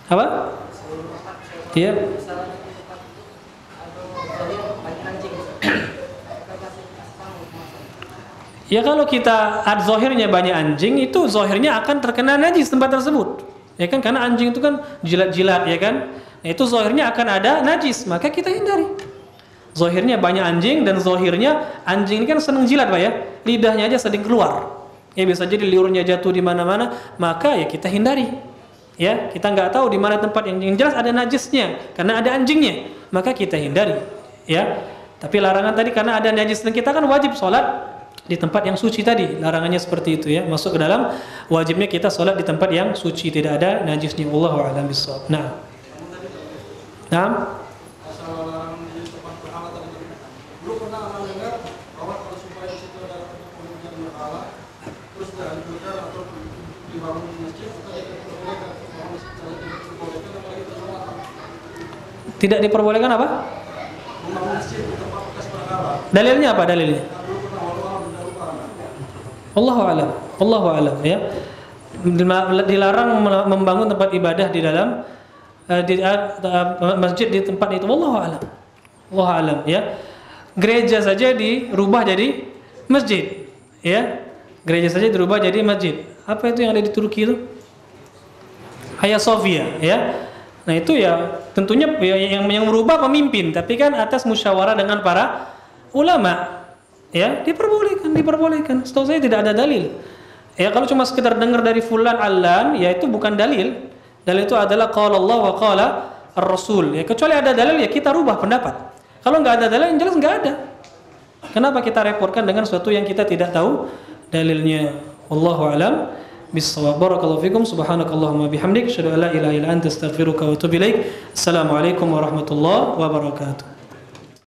Apa? Iya. Ya kalau kita zahirnya banyak anjing, itu zahirnya akan terkena najis tempat tersebut. Ya kan, karena anjing itu kan jilat-jilat, ya kan? Nah, itu zahirnya akan ada najis, maka kita hindari. Zahirnya banyak anjing dan zahirnya anjing ini kan senang jilat, Pak ya. Lidahnya aja sering keluar. Ya bisa jadi liurnya jatuh di mana-mana, maka ya kita hindari. Ya, kita nggak tahu di mana tempat yang jelas ada najisnya karena ada anjingnya, maka kita hindari. Ya, tapi larangan tadi karena ada najis dan kita kan wajib sholat di tempat yang suci tadi. Larangannya seperti itu ya, masuk ke dalam wajibnya kita sholat di tempat yang suci, tidak ada najisnya. Wallahu a'lam bishawab. Nah, tidak diperbolehkan apa? Dalilnya apa dalilnya? Allahu a'lam. Allahu a'lam ya. Dilarang membangun tempat ibadah di dalam masjid di tempat itu. Wallahu a'lam. Allahu a'lam ya. Gereja saja dirubah jadi masjid, ya. Gereja saja dirubah jadi masjid. Apa itu yang ada di Turki itu? Hagia Sophia, ya. Nah itu ya tentunya yang merubah pemimpin, tapi kan atas musyawarah dengan para ulama, ya diperbolehkan. Setahu saya tidak ada dalil. Ya kalau cuma sekedar dengar dari fulan allan, ya itu bukan dalil. Dalil itu adalah qala Allah wa qala ar-rasul. Ya kecuali ada dalil ya kita rubah pendapat. Kalau nggak ada dalil yang jelas nggak ada. Kenapa kita repotkan dengan sesuatu yang kita tidak tahu dalilnya? Wallahu a'lam bis-shawab. Barakallahu fikum. Subhanakallahumma bihamdik, asyhadu an la ilaha illa anta, astaghfiruka wa atubu ilaik. Assalamualaikum warahmatullahi wabarakatuh.